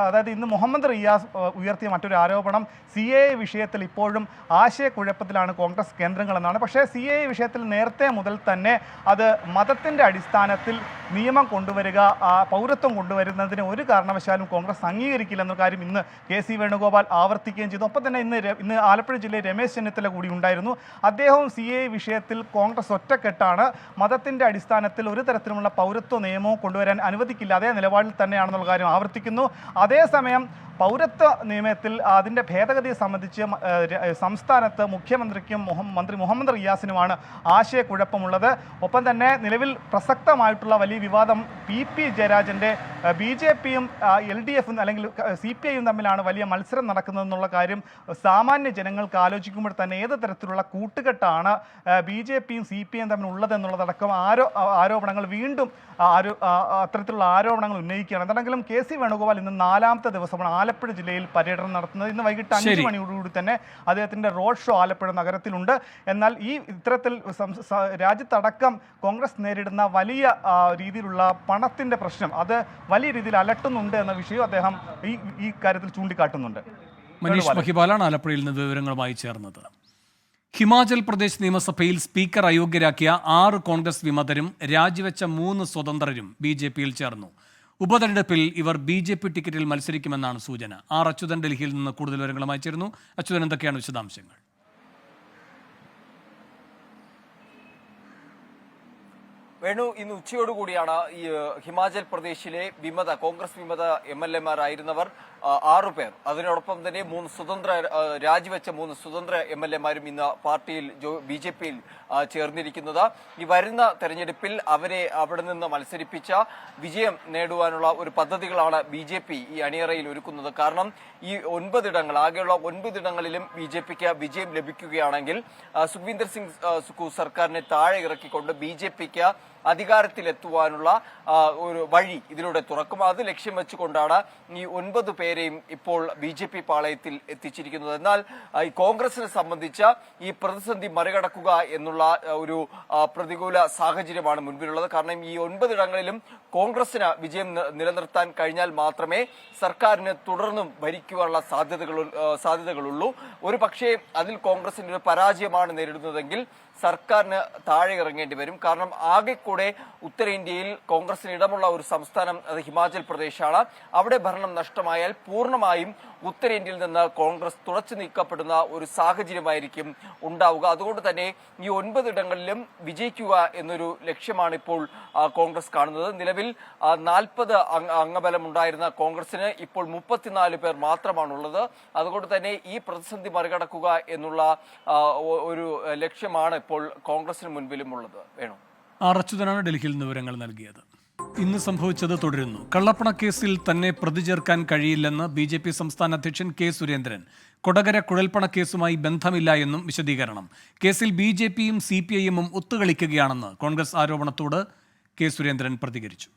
അതായത് ഇന്ന് മുഹമ്മദ് റിയാസ് ഉയർത്തിയ മറ്റൊരു ആരോപണം, CAA വിഷയത്തിൽ ഇപ്പോഴും ആശയക്കുഴപ്പത്തിലാണ് കോൺഗ്രസ് കേന്ദ്രങ്ങൾ എന്നാണ്. പക്ഷേ CAA വിഷയത്തിൽ നേരത്തെ മുതൽ തന്നെ അത് മതത്തിൻ്റെ അടിസ്ഥാനത്തിൽ നിയമം കൊണ്ടുവരിക, പൗരത്വം കൊണ്ടുവരുന്നതിന് ഒരു കാരണവശാലും കോൺഗ്രസ് അംഗീകരിക്കില്ലെന്ന കാര്യം ഇന്ന് KC വേണുഗോപാൽ ആവർത്തിക്കുകയും ചെയ്തു. ഒപ്പം തന്നെ ഇന്ന് ആലപ്പുഴ ജില്ലയിൽ രമേശ് ചെന്നിത്തല കൂടി ഉണ്ടായിരുന്നു. അദ്ദേഹവും CAA വിഷയത്തിൽ കോൺഗ്രസ് ഒറ്റക്കെട്ടാണ്, മതത്തിൻ്റെ അടിസ്ഥാനത്തിൽ ഒരു തരത്തിലുമുള്ള പൗരത്വ നിയമവും കൊണ്ടുവരാൻ അനുവദിക്കില്ല, അതേ നിലപാടിൽ തന്നെയാണെന്നുള്ള കാര്യം ആവർത്തിക്കുന്നു. അതേസമയം പൗരത്വ നിയമത്തിൽ അതിൻ്റെ ഭേദഗതിയെ സംബന്ധിച്ച് സംസ്ഥാനത്ത് മുഖ്യമന്ത്രിക്കും മന്ത്രി മുഹമ്മദ് റിയാസിനുമാണ് ആശയക്കുഴപ്പമുള്ളത്. ഒപ്പം തന്നെ നിലവിൽ പ്രസക്തമായിട്ടുള്ള വലിയ വിവാദം PP ജയരാജൻ്റെ BJPയും LDFും അല്ലെങ്കിൽ CPIയും തമ്മിലാണ് വലിയ മത്സരം നടക്കുന്നതെന്നുള്ള കാര്യം സാമാന്യ ജനങ്ങൾക്ക് ആലോചിക്കുമ്പോൾ തന്നെ ഏത് തരത്തിലുള്ള കൂട്ടുകെട്ടാണ് BJPയും CPIയും തമ്മിൽ ഉള്ളതെന്നുള്ളതടക്കം ആരോപണങ്ങൾ വീണ്ടും അത്തരത്തിലുള്ള ആരോപണങ്ങൾ ഉന്നയിക്കുകയാണ്. എന്താണെങ്കിലും KC വേണുഗോപാൽ ഇന്ന് 4ാമത്തെ ദിവസമാണ് ആലപ്പുഴ ജില്ലയിൽ പര്യടനം നടത്തുന്നത്. ഇന്ന് വൈകിട്ട് 5 മണിയോടുകൂടി തന്നെ അദ്ദേഹത്തിൻ്റെ റോഡ് ഷോ ആലപ്പുഴ നഗരത്തിലുണ്ട്. എന്നാൽ ഈ രാജ്യത്തടക്കം കോൺഗ്രസ് നേരിടുന്ന വലിയ രീതിയിലുള്ള പണത്തിൻ്റെ പ്രശ്നം അത് വലിയ രീതിയിൽ അലട്ടുന്നുണ്ട് എന്ന വിഷയം അദ്ദേഹം ഈ കാര്യത്തിൽ ചൂണ്ടിക്കാട്ടുന്നുണ്ട്. മനീഷ് മഹിപാലാണ് ആലപ്പുഴയിൽ നിന്ന് വിവരങ്ങളുമായി ചേർന്നത്. ഹിമാചൽ പ്രദേശ് നിയമസഭയിൽ സ്പീക്കർ അയോഗ്യരാക്കിയ 6 കോൺഗ്രസ് വിമതരും രാജിവെച്ച 3 സ്വതന്ത്രരും BJPയിൽ ചേർന്നു. ഉപതെരഞ്ഞെടുപ്പിൽ ഇവർ BJP ടിക്കറ്റിൽ മത്സരിക്കുമെന്നാണ് സൂചന. അച്യുതൻ ഡൽഹിയിൽ നിന്ന് കൂടുതൽ വിവരങ്ങളുമായി ചേരുന്നു. അച്യുതൻ, എന്തൊക്കെയാണ് വിശദാംശങ്ങൾ? വേണു, ഇന്ന് ഉച്ചയോടുകൂടിയാണ് ഈ ഹിമാചൽ പ്രദേശിലെ കോൺഗ്രസ് വിമത MLA-മാരായിരുന്നവർ 6 പേർ, അതിനോടൊപ്പം തന്നെ രാജിവെച്ച 3 സ്വതന്ത്ര MLA-മാരും ഇന്ന് പാർട്ടിയിൽ BJPയിൽ ചേർന്നിരിക്കുന്നത്. ഈ വരുന്ന തെരഞ്ഞെടുപ്പിൽ അവരെ അവിടെ നിന്ന് മത്സരിപ്പിച്ച വിജയം നേടുവാനുള്ള ഒരു പദ്ധതികളാണ് BJP ഈ അണിയറയിൽ ഒരുക്കുന്നത്. കാരണം ഈ 9 ഇടങ്ങൾ, ആകെയുള്ള 9 ഇടങ്ങളിലും BJPക്ക് വിജയം ലഭിക്കുകയാണെങ്കിൽ സുഖ്വീന്ദർ സിംഗ് സുഖു സർക്കാരിനെ താഴെ ഇറക്കിക്കൊണ്ട് BJPക്ക് അധികാരത്തിലെത്തുവാനുള്ള ഒരു വഴി ഇതിലൂടെ തുറക്കും. അത് ലക്ഷ്യം വെച്ചുകൊണ്ടാണ് ഈ 9 പേരെയും ഇപ്പോൾ BJP പാളയത്തിൽ എത്തിച്ചിരിക്കുന്നത്. എന്നാൽ ഈ കോൺഗ്രസിനെ സംബന്ധിച്ച ഈ പ്രതിസന്ധി മറികടക്കുക എന്നുള്ള ഒരു പ്രതികൂല സാഹചര്യമാണ് മുൻപിലുള്ളത്. കാരണം ഈ 9 ഇടങ്ങളിലും കോൺഗ്രസിന് വിജയം നിലനിർത്താൻ കഴിഞ്ഞാൽ മാത്രമേ സർക്കാരിന് തുടർന്നും ഭരിക്കുവാനുള്ള സാധ്യതകളുള്ളൂ. ഒരു പക്ഷേ അതിൽ കോൺഗ്രസിന്റെ ഒരു പരാജയമാണ് നേരിടുന്നതെങ്കിൽ സർക്കാരിന് താഴെ ഇറങ്ങേണ്ടി വരും. കാരണം ആകെ കൂടെ ഉത്തരേന്ത്യയിൽ കോൺഗ്രസിന് ഇടമുള്ള ഒരു സംസ്ഥാനം അത് ഹിമാചൽ പ്രദേശാണ്. അവിടെ ഭരണം നഷ്ടമായാൽ പൂർണ്ണമായും ഉത്തരേന്ത്യയിൽ നിന്ന് കോൺഗ്രസ് തുടച്ചു നീക്കപ്പെടുന്ന ഒരു സാഹചര്യമായിരിക്കും ഉണ്ടാവുക. അതുകൊണ്ട് തന്നെ ഈ 9 ഇടങ്ങളിലും വിജയിക്കുക എന്നൊരു ലക്ഷ്യമാണ് ഇപ്പോൾ കോൺഗ്രസ് കാണുന്നത്. നിലവിൽ 40 അംഗബലം ഉണ്ടായിരുന്ന കോൺഗ്രസിന് ഇപ്പോൾ 34 പേർ മാത്രമാണുള്ളത്. അതുകൊണ്ട് തന്നെ ഈ പ്രതിസന്ധി മറികടക്കുക എന്നുള്ള ഒരു ലക്ഷ്യമാണ് ഇപ്പോൾ കോൺഗ്രസിന് മുൻപിലും ഉള്ളത്. വേണു, അച്യുതനാണ് ഡൽഹിയിൽ നിന്ന് വിവരങ്ങൾ നൽകിയത്. ഇന്ന് സംഭവിച്ചത് തുടരുന്നു. കള്ളപ്പണക്കേസിൽ തന്നെ പ്രതി ചേർക്കാൻ കഴിയില്ലെന്ന് BJP സംസ്ഥാന അധ്യക്ഷൻ K. സുരേന്ദ്രൻ. കൊടകര കുഴൽപ്പണക്കേസുമായി ബന്ധമില്ല എന്നും വിശദീകരണം. കേസിൽ BJPയും CPIയും ഒത്തുകളിക്കുകയാണെന്ന് കോൺഗ്രസ് ആരോപണത്തോട് K. സുരേന്ദ്രൻ പ്രതികരിച്ചു.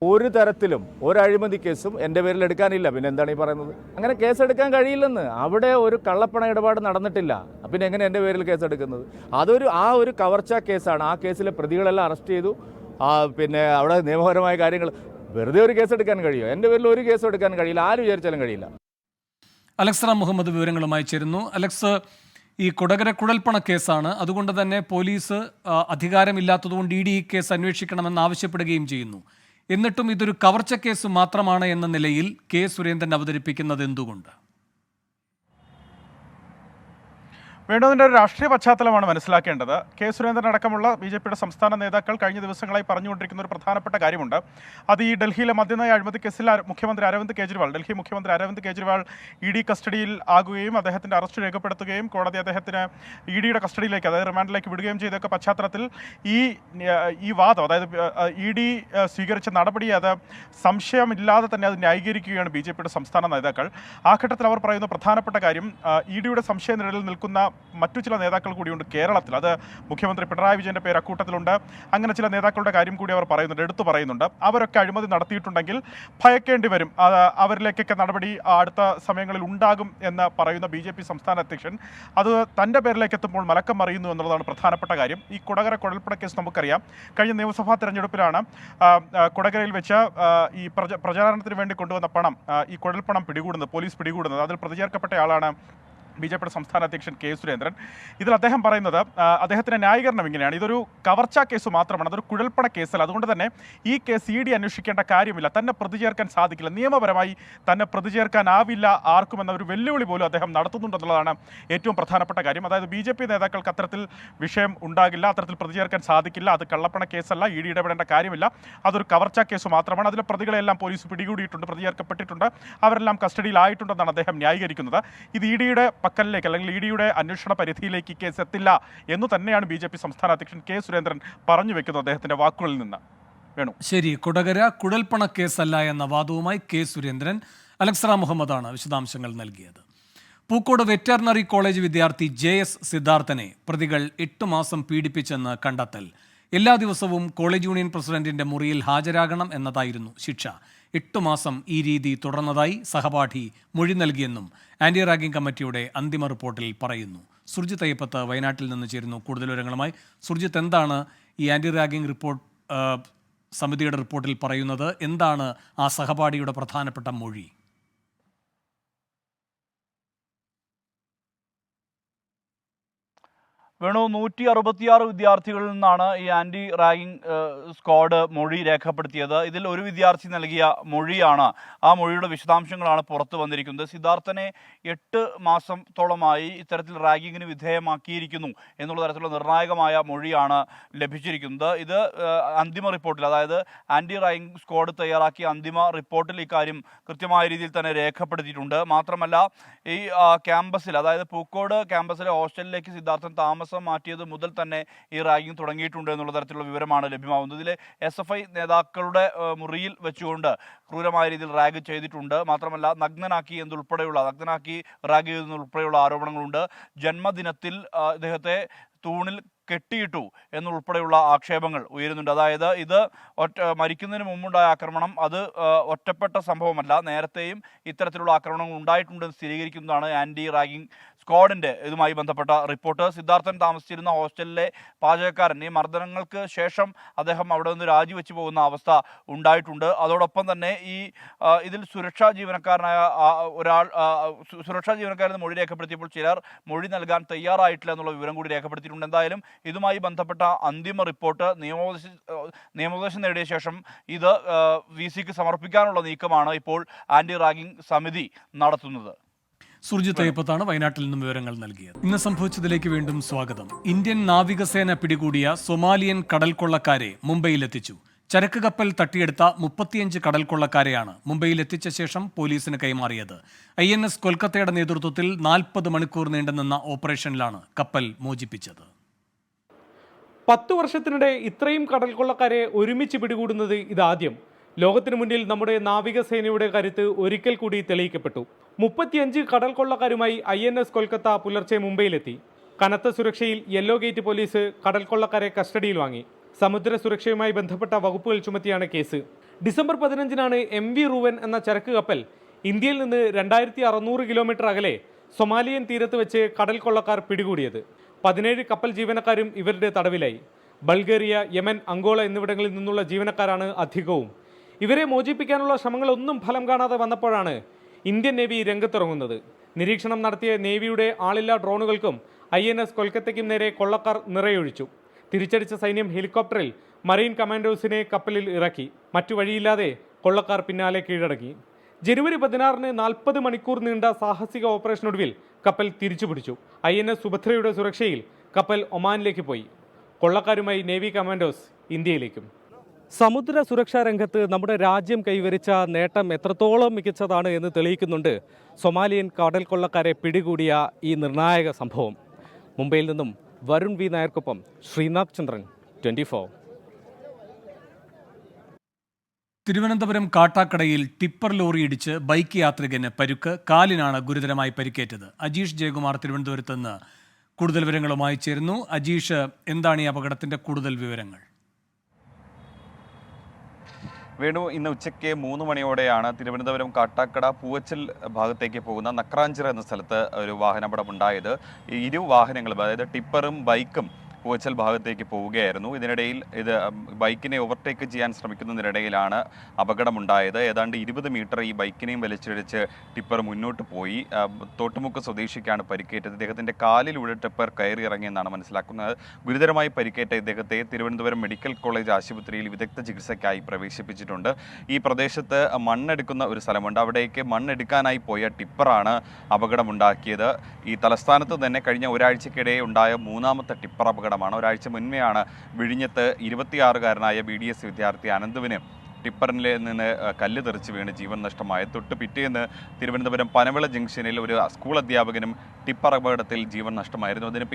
ഒരു തരത്തിലും ഒരു അഴിമതി കേസും എൻ്റെ പേരിൽ എടുക്കാനില്ല. പിന്നെ എന്താണ് ഈ പറയുന്നത്? അങ്ങനെ കേസെടുക്കാൻ കഴിയില്ലെന്ന്. അവിടെ ഒരു കള്ളപ്പണ ഇടപാട് നടന്നിട്ടില്ല. പിന്നെ എങ്ങനെ എൻ്റെ പേരിൽ കേസെടുക്കുന്നത്? ഒരു കവർച്ച കേസാണ്. ആ കേസിലെ പ്രതികളെല്ലാം അറസ്റ്റ് ചെയ്തു. പിന്നെ അവിടെ നിയമപരമായ കാര്യങ്ങൾ, വെറുതെ ഒരു കേസെടുക്കാൻ കഴിയുമോ? എൻ്റെ പേരിൽ ഒരു കേസ് എടുക്കാൻ കഴിയില്ല. ആര് വിചാരിച്ചാലും കഴിയില്ല. അലക്സ് റാം മുഹമ്മദ് വിവരങ്ങളുമായി ചേരുന്നു. അലക്സ്, ഈ കൊടകര കുഴൽപ്പണ കേസാണ്, അതുകൊണ്ട് തന്നെ പോലീസ് അധികാരമില്ലാത്തതുകൊണ്ട് ED ഈ കേസ് അന്വേഷിക്കണമെന്ന് ആവശ്യപ്പെടുകയും ചെയ്യുന്നു. എന്നിട്ടും ഇതൊരു കവർച്ച കേസ് മാത്രമാണ് എന്ന നിലയിൽ K. സുരേന്ദ്രൻ അവതരിപ്പിക്കുന്നത് എന്തുകൊണ്ട്? വേണ്ടതിൻ്റെ ഒരു രാഷ്ട്രീയ പശ്ചാത്തലമാണ് മനസ്സിലാക്കേണ്ടത്. K. സുരേന്ദ്രൻ അടക്കമുള്ള BJPയുടെ സംസ്ഥാന നേതാക്കൾ കഴിഞ്ഞ ദിവസങ്ങളായി പറഞ്ഞുകൊണ്ടിരിക്കുന്ന ഒരു പ്രധാനപ്പെട്ട കാര്യമുണ്ട്. അത് ഈ ഡൽഹിയിലെ മദ്യനയ അഴിമതി കേസിൽ ഡൽഹി മുഖ്യമന്ത്രി അരവിന്ദ് കെജ്രിവാൾ ED കസ്റ്റഡിയിൽ ആകുകയും അദ്ദേഹത്തിൻ്റെ അറസ്റ്റ് രേഖപ്പെടുത്തുകയും കോടതി അദ്ദേഹത്തിന് EDയുടെ കസ്റ്റഡിയിലേക്ക്, അതായത് റിമാൻഡിലേക്ക് വിടുകയും ചെയ്തൊക്കെ പശ്ചാത്തലത്തിൽ ഈ വാദം, അതായത് ED സ്വീകരിച്ച നടപടി അത് സംശയമില്ലാതെ തന്നെ അത് ന്യായീകരിക്കുകയാണ് BJPയുടെ സംസ്ഥാന നേതാക്കൾ. ആ ഘട്ടത്തിൽ അവർ പറയുന്ന പ്രധാനപ്പെട്ട കാര്യം, EDയുടെ സംശയനിഴലിൽ നിൽക്കുന്ന മറ്റു ചില നേതാക്കൾ കൂടിയുണ്ട് കേരളത്തിൽ. അത് മുഖ്യമന്ത്രി പിണറായി വിജയന്റെ പേര് അക്കൂട്ടത്തിലുണ്ട്. അങ്ങനെ ചില നേതാക്കളുടെ കാര്യം കൂടി അവർ എടുത്തു പറയുന്നുണ്ട്. അവരൊക്കെ അഴിമതി നടത്തിയിട്ടുണ്ടെങ്കിൽ ഭയക്കേണ്ടി വരും, അവരിലേക്കൊക്കെ നടപടി അടുത്ത സമയങ്ങളിൽ ഉണ്ടാകും എന്ന് പറയുന്ന BJP സംസ്ഥാന അധ്യക്ഷൻ അത് തൻ്റെ പേരിലേക്ക് എത്തുമ്പോൾ മലക്കം മറിയുന്നു എന്നുള്ളതാണ് പ്രധാനപ്പെട്ട കാര്യം. ഈ കൊടകര കുഴൽപ്പണ കേസ് നമുക്കറിയാം. കഴിഞ്ഞ നിയമസഭാ തെരഞ്ഞെടുപ്പിലാണ് കൊടകരയിൽ വെച്ച് ഈ പ്രചാരണത്തിന് വേണ്ടി കൊണ്ടുവന്ന പണം, ഈ കുഴൽപ്പണം പോലീസ് പിടികൂടുന്നത്. അതിൽ പ്രതിചേർക്കപ്പെട്ട ആളാണ് ബി.ജെ.പിയുടെ സംസ്ഥാന അധ്യക്ഷൻ കെ സുരേന്ദ്രൻ. ഇതിൽ അദ്ദേഹം പറയുന്നത്, അദ്ദേഹത്തിന്റെ ന്യായീകരണം ഇങ്ങനെയാണ്: ഇതൊരു കവർച്ചാ കേസ് മാത്രമാണ്, അതൊരു കുഴൽപ്പണ കേസല്ല. അതുകൊണ്ട് തന്നെ ഈ കേസ് ഇ.ഡി അന്വേഷിക്കേണ്ട കാര്യമില്ല, തന്നെ പ്രതി ചേർക്കാൻ സാധിക്കില്ല, നിയമപരമായി തന്നെ പ്രതി ചേർക്കാനാവില്ല ആർക്കുമെന്ന ഒരു വെല്ലുവിളി പോലും അദ്ദേഹം നടത്തുന്നുണ്ടെന്നുള്ളതാണ് ഏറ്റവും പ്രധാനപ്പെട്ട കാര്യം. അതായത് ബി.ജെ.പി നേതാക്കൾക്ക് അത്തരത്തിൽ വിഷയം ഉണ്ടാകില്ല, അത്തരത്തിൽ പ്രതി ചേർക്കാൻ സാധിക്കില്ല, അത് കള്ളപ്പണ കേസല്ല, ഇ.ഡി ഇടപെടേണ്ട കാര്യമില്ല, അതൊരു കവർച്ചാ കേസ് മാത്രമാണ്. അതിലെ പ്രതികളെല്ലാം പോലീസ് പിടികൂടിയിട്ടുണ്ട്, പ്രതി ചേർക്കപ്പെട്ടിട്ടുണ്ട്, അവരെല്ലാം കസ്റ്റഡിയിലായിട്ടുണ്ടെന്നാണ് അദ്ദേഹം ന്യായീകരിക്കുന്നത്. ഇത് ഇ.ഡിയുടെ പക്കലിലേക്ക് അല്ലെങ്കിൽ ഇ.ഡിയുടെ അന്വേഷണ പരിധിയിലേക്ക് ഈ കേസ് എത്തില്ല എന്ന് തന്നെയാണ് ബി.ജെ.പി സംസ്ഥാന അധ്യക്ഷൻ കെ സുരേന്ദ്രൻ പറഞ്ഞു വെക്കുന്നത് അദ്ദേഹത്തിന്റെ വാക്കുകളിൽ നിന്ന്. വേണു, ശരി. കൊടകര കുഴൽപ്പണ കേസല്ല എന്ന വാദവുമായി കെ സുരേന്ദ്രൻ. അലക്സറ മുഹമ്മദാണ് വിശദാംശങ്ങൾ നൽകിയത്. പൂക്കോട് വെറ്ററിനറി കോളേജ് വിദ്യാർത്ഥി JS സിദ്ധാർത്ഥനെ പ്രതികൾ 8 മാസം പീഡിപ്പിച്ചെന്ന് കണ്ടെത്തൽ. എല്ലാ ദിവസവും കോളേജ് യൂണിയൻ പ്രസിഡന്റിന്റെ മുറിയിൽ ഹാജരാകണം എന്നതായിരുന്നു ശിക്ഷ. 8 മാസം ഈ രീതി തുടർന്നതായി സഹപാഠി മൊഴി നൽകിയെന്നും ആന്റി റാഗിംഗ് കമ്മിറ്റിയുടെ അന്തിമ റിപ്പോർട്ടിൽ പറയുന്നു. സുർജിത്ത് അയ്യപ്പത്ത് വയനാട്ടിൽ നിന്ന് ചേരുന്നു കൂടുതൽ വിവരങ്ങളുമായി. സുർജിത്ത്, എന്താണ് ഈ ആന്റി റാഗിംഗ് റിപ്പോർട്ട് സമിതിയുടെ റിപ്പോർട്ടിൽ പറയുന്നത്? എന്താണ് ആ സഹപാഠിയുടെ പ്രധാനപ്പെട്ട മൊഴി? വേണു, 166 വിദ്യാർത്ഥികളിൽ നിന്നാണ് ഈ ആൻറ്റി റാഗിംഗ് സ്ക്വാഡ് മൊഴി രേഖപ്പെടുത്തിയത്. ഇതിൽ ഒരു വിദ്യാർത്ഥി നൽകിയ മൊഴിയാണ്, ആ മൊഴിയുടെ വിശദാംശങ്ങളാണ് പുറത്തു വന്നിരിക്കുന്നത്. സിദ്ധാർത്ഥനെ 8 മാസത്തോളമായി ഇത്തരത്തിൽ റാഗിങ്ങിന് വിധേയമാക്കിയിരിക്കുന്നു എന്നുള്ള തരത്തിലുള്ള നിർണായകമായ മൊഴിയാണ് ലഭിച്ചിരിക്കുന്നത്. ഇത് അന്തിമ റിപ്പോർട്ടിൽ, അതായത് ആൻറ്റി റാഗിംഗ് സ്ക്വാഡ് തയ്യാറാക്കിയ അന്തിമ റിപ്പോർട്ടിൽ ഇക്കാര്യം കൃത്യമായ രീതിയിൽ തന്നെ രേഖപ്പെടുത്തിയിട്ടുണ്ട്. മാത്രമല്ല, ഈ ക്യാമ്പസിൽ, അതായത് പൂക്കോട് ക്യാമ്പസിലെ ഹോസ്റ്റലിലേക്ക് സിദ്ധാർത്ഥൻ താമസം മാറ്റിയത് മുതൽ തന്നെ ഈ റാഗിംഗ് തുടങ്ങിയിട്ടുണ്ട് എന്നുള്ള തരത്തിലുള്ള വിവരമാണ് ലഭ്യമാകുന്നത്. ഇതിലെ SFI നേതാക്കളുടെ മുറിയിൽ വെച്ചുകൊണ്ട് ക്രൂരമായ രീതിയിൽ റാഗ് ചെയ്തിട്ടുണ്ട്. മാത്രമല്ല, നഗ്നനാക്കി റാഗ് ചെയ്തെന്നുൾപ്പെടെയുള്ള ആരോപണങ്ങളുണ്ട്. ജന്മദിനത്തിൽ ഇദ്ദേഹത്തെ തൂണിൽ കെട്ടിയിട്ടു എന്നുൾപ്പെടെയുള്ള ആക്ഷേപങ്ങൾ ഉയരുന്നുണ്ട്. അതായത് ഇത് മരിക്കുന്നതിന് മുമ്പുണ്ടായ ആക്രമണം അത് ഒറ്റപ്പെട്ട സംഭവമല്ല, നേരത്തെയും ഇത്തരത്തിലുള്ള ആക്രമണങ്ങൾ ഉണ്ടായിട്ടുണ്ടെന്ന് സ്ഥിരീകരിക്കുന്നതാണ് ആൻറ്റി റാഗിംഗ് സ്ക്വാഡിൻ്റെ ഇതുമായി ബന്ധപ്പെട്ട റിപ്പോർട്ട്. സിദ്ധാർത്ഥൻ താമസിച്ചിരുന്ന ഹോസ്റ്റലിലെ പാചകക്കാരൻ ഈ മർദ്ദനങ്ങൾക്ക് ശേഷം അദ്ദേഹം അവിടെ നിന്ന് രാജിവെച്ച് പോകുന്ന അവസ്ഥ ഉണ്ടായിട്ടുണ്ട്. അതോടൊപ്പം തന്നെ ഇതിൽ സുരക്ഷാ ജീവനക്കാരനായ സുരക്ഷാ ജീവനക്കാരെന്ന് മൊഴി രേഖപ്പെടുത്തിയപ്പോൾ ചിലർ മൊഴി നൽകാൻ തയ്യാറായിട്ടില്ല എന്നുള്ള വിവരം കൂടി രേഖപ്പെടുത്തിയിട്ടുണ്ട്. എന്തായാലും ഇതുമായി ബന്ധപ്പെട്ട അന്തിമ റിപ്പോർട്ട് നിയമോപദേശം നേടിയ ശേഷം ഇത് VCക്ക് സമർപ്പിക്കാനുള്ള നീക്കമാണ് ഇപ്പോൾ ആന്റി റാഗിംഗ് സമിതി നടത്തുന്നത്. സുർജിത്ത് അയ്യപ്പത്താണ് വയനാട്ടിൽ നിന്നും വിവരങ്ങൾ നൽകിയത്. ഇന്ന് സംഭവിച്ചതിലേക്ക് വീണ്ടും സ്വാഗതം. ഇന്ത്യൻ നാവികസേന പിടികൂടിയ സൊമാലിയൻ കടൽക്കൊള്ളക്കാരെ മുംബൈയിലെത്തിച്ചു. ചരക്ക് കപ്പൽ തട്ടിയെടുത്ത 35 കടൽക്കൊള്ളക്കാരെയാണ് മുംബൈയിലെത്തിച്ച ശേഷം പോലീസിന് കൈമാറിയത്. INS കൊൽക്കത്തയുടെ നേതൃത്വത്തിൽ 40 മണിക്കൂർ നീണ്ടുനിന്ന ഓപ്പറേഷനിലാണ് കപ്പൽ മോചിപ്പിച്ചത്. 10 വർഷത്തിനിടെ ഇത്രയും കടൽക്കൊള്ളക്കാരെ ഒരുമിച്ച് പിടികൂടുന്നത് ഇതാദ്യം. ലോകത്തിനു മുന്നിൽ നമ്മുടെ നാവികസേനയുടെ കരുത്ത് ഒരിക്കൽ കൂടി തെളിയിക്കപ്പെട്ടു. 35 കടൽക്കൊള്ളക്കാരുമായി INS കൊൽക്കത്ത പുലർച്ചെ മുംബൈയിലെത്തി. കനത്ത സുരക്ഷയിൽ യെല്ലോ ഗേറ്റ് പോലീസ് കടൽക്കൊള്ളക്കാരെ കസ്റ്റഡിയിൽ വാങ്ങി. സമുദ്ര സുരക്ഷയുമായി ബന്ധപ്പെട്ട വകുപ്പുകൾ ചുമത്തിയാണ് കേസ്. ഡിസംബർ 15-നാണ് MV റൂവൻ എന്ന ചരക്ക് കപ്പൽ ഇന്ത്യയിൽ നിന്ന് 2600 കിലോമീറ്റർ അകലെ സൊമാലിയൻ തീരത്ത് വെച്ച് കടൽക്കൊള്ളക്കാർ പിടികൂടിയത്. 17 കപ്പൽ ജീവനക്കാരും ഇവരുടെ തടവിലായി. ബൾഗേറിയ, യമൻ, അങ്കോള എന്നിവിടങ്ങളിൽ നിന്നുള്ള ജീവനക്കാരാണ് അധികവും. ഇവരെ മോചിപ്പിക്കാനുള്ള ശ്രമങ്ങളൊന്നും ഫലം കാണാതെ വന്നപ്പോഴാണ് ഇന്ത്യൻ നേവി രംഗത്തിറങ്ങുന്നത്. നിരീക്ഷണം നടത്തിയ നേവിയുടെ ആളില്ലാ ഡ്രോണുകൾക്കും INS കൊൽക്കത്തയ്ക്കും നേരെ കൊള്ളക്കാർ നിറയൊഴിച്ചു. തിരിച്ചടിച്ച സൈന്യം ഹെലികോപ്റ്ററിൽ മറൈൻ കമാൻഡോസിനെ കപ്പലിൽ ഇറക്കി. മറ്റു വഴിയില്ലാതെ കൊള്ളക്കാർ പിന്നാലെ കീഴടങ്ങി. ജനുവരി 16-ന് 40 മണിക്കൂർ നീണ്ട സാഹസിക ഓപ്പറേഷനൊടുവിൽ കപ്പൽ തിരിച്ചുപിടിച്ചു. INS സുഭദ്രയുടെ സുരക്ഷയിൽ കപ്പൽ ഒമാനിലേക്ക് പോയി. കൊള്ളക്കാരുമായി നേവി കമാൻഡോസ് ഇന്ത്യയിലേക്കും. സമുദ്ര സുരക്ഷാ രംഗത്ത് നമ്മുടെ രാജ്യം കൈവരിച്ച നേട്ടം എത്രത്തോളം മികച്ചതാണ് എന്ന് തെളിയിക്കുന്നുണ്ട് സൊമാലിയൻ കടൽ കൊള്ളക്കാരെ പിടികൂടിയ ഈ നിർണായക സംഭവം. മുംബൈയിൽ നിന്നും വരുൺ V നായർക്കൊപ്പം ശ്രീനാഥ് ചന്ദ്രൻ, 24. തിരുവനന്തപുരം കാട്ടാക്കടയിൽ ടിപ്പർ ലോറി ഇടിച്ച് ബൈക്ക് യാത്രികന് പരുക്ക്, കാലിനാണ് ഗുരുതരമായി പരിക്കേറ്റത്. അജീഷ് ജയകുമാർ തിരുവനന്തപുരത്ത് നിന്ന് കൂടുതൽ വിവരങ്ങളുമായി ചേരുന്നു. അജീഷ്, എന്താണ് ഈ അപകടത്തിന്റെ കൂടുതൽ വിവരങ്ങൾ? വേണു, ഇന്ന് ഉച്ചയ്ക്ക് 3 മണിയോടെയാണ് തിരുവനന്തപുരം കാട്ടാക്കട പൂവച്ചൽ ഭാഗത്തേക്ക് പോകുന്ന നക്രാഞ്ചിറ എന്ന സ്ഥലത്ത് ഒരു വാഹനാപകടം ഉണ്ടായത്. 2 വാഹനങ്ങളും, അതായത് ടിപ്പറും ബൈക്കും പൂവച്ചൽ ഭാഗത്തേക്ക് പോവുകയായിരുന്നു. ഇതിനിടയിൽ ഇത് ബൈക്കിനെ ഓവർടേക്ക് ചെയ്യാൻ ശ്രമിക്കുന്നതിനിടയിലാണ് അപകടമുണ്ടായത്. ഏതാണ്ട് 20 മീറ്റർ ഈ ബൈക്കിനെയും വലിച്ചിടിച്ച് ടിപ്പർ മുന്നോട്ട് പോയി. തോട്ടുമുക്ക് സ്വദേശിക്കാണ് പരിക്കേറ്റത്. ഇദ്ദേഹത്തിൻ്റെ കാലിലൂടെ ടിപ്പർ കയറി ഇറങ്ങിയെന്നാണ് മനസ്സിലാക്കുന്നത്. ഗുരുതരമായി പരിക്കേറ്റ ഇദ്ദേഹത്തെ തിരുവനന്തപുരം മെഡിക്കൽ കോളേജ് ആശുപത്രിയിൽ വിദഗ്ധ ചികിത്സയ്ക്കായി പ്രവേശിപ്പിച്ചിട്ടുണ്ട്. ഈ പ്രദേശത്ത് മണ്ണെടുക്കുന്ന ഒരു സ്ഥലമുണ്ട്. അവിടേക്ക് മണ്ണെടുക്കാനായി പോയ ടിപ്പറാണ് അപകടമുണ്ടാക്കിയത്. ഈ തലസ്ഥാനത്ത് തന്നെ കഴിഞ്ഞ ഒരാഴ്ചക്കിടെ ഉണ്ടായ 3ാമത്തെ ടിപ്പർ അപകടമാണ്. ഒരാഴ്ച മുൻപെയാണ് വിഴിഞ്ഞത്ത് 26-കാരനായ BDS വിദ്യാർത്ഥി അനന്തുവിന് ടിപ്പറിൽ നിന്ന് കല്ല് തെറിച്ച് വീണ് ജീവൻ നഷ്ടമായത്. തൊട്ട് പിറ്റേന്ന് തിരുവനന്തപുരം പനവിള ജംഗ്ഷനിൽ ഒരു സ്കൂൾ അധ്യാപകനും ടിപ്പർ അപകടത്തിൽ ജീവൻ നഷ്ടമായിരുന്നു. അതിന്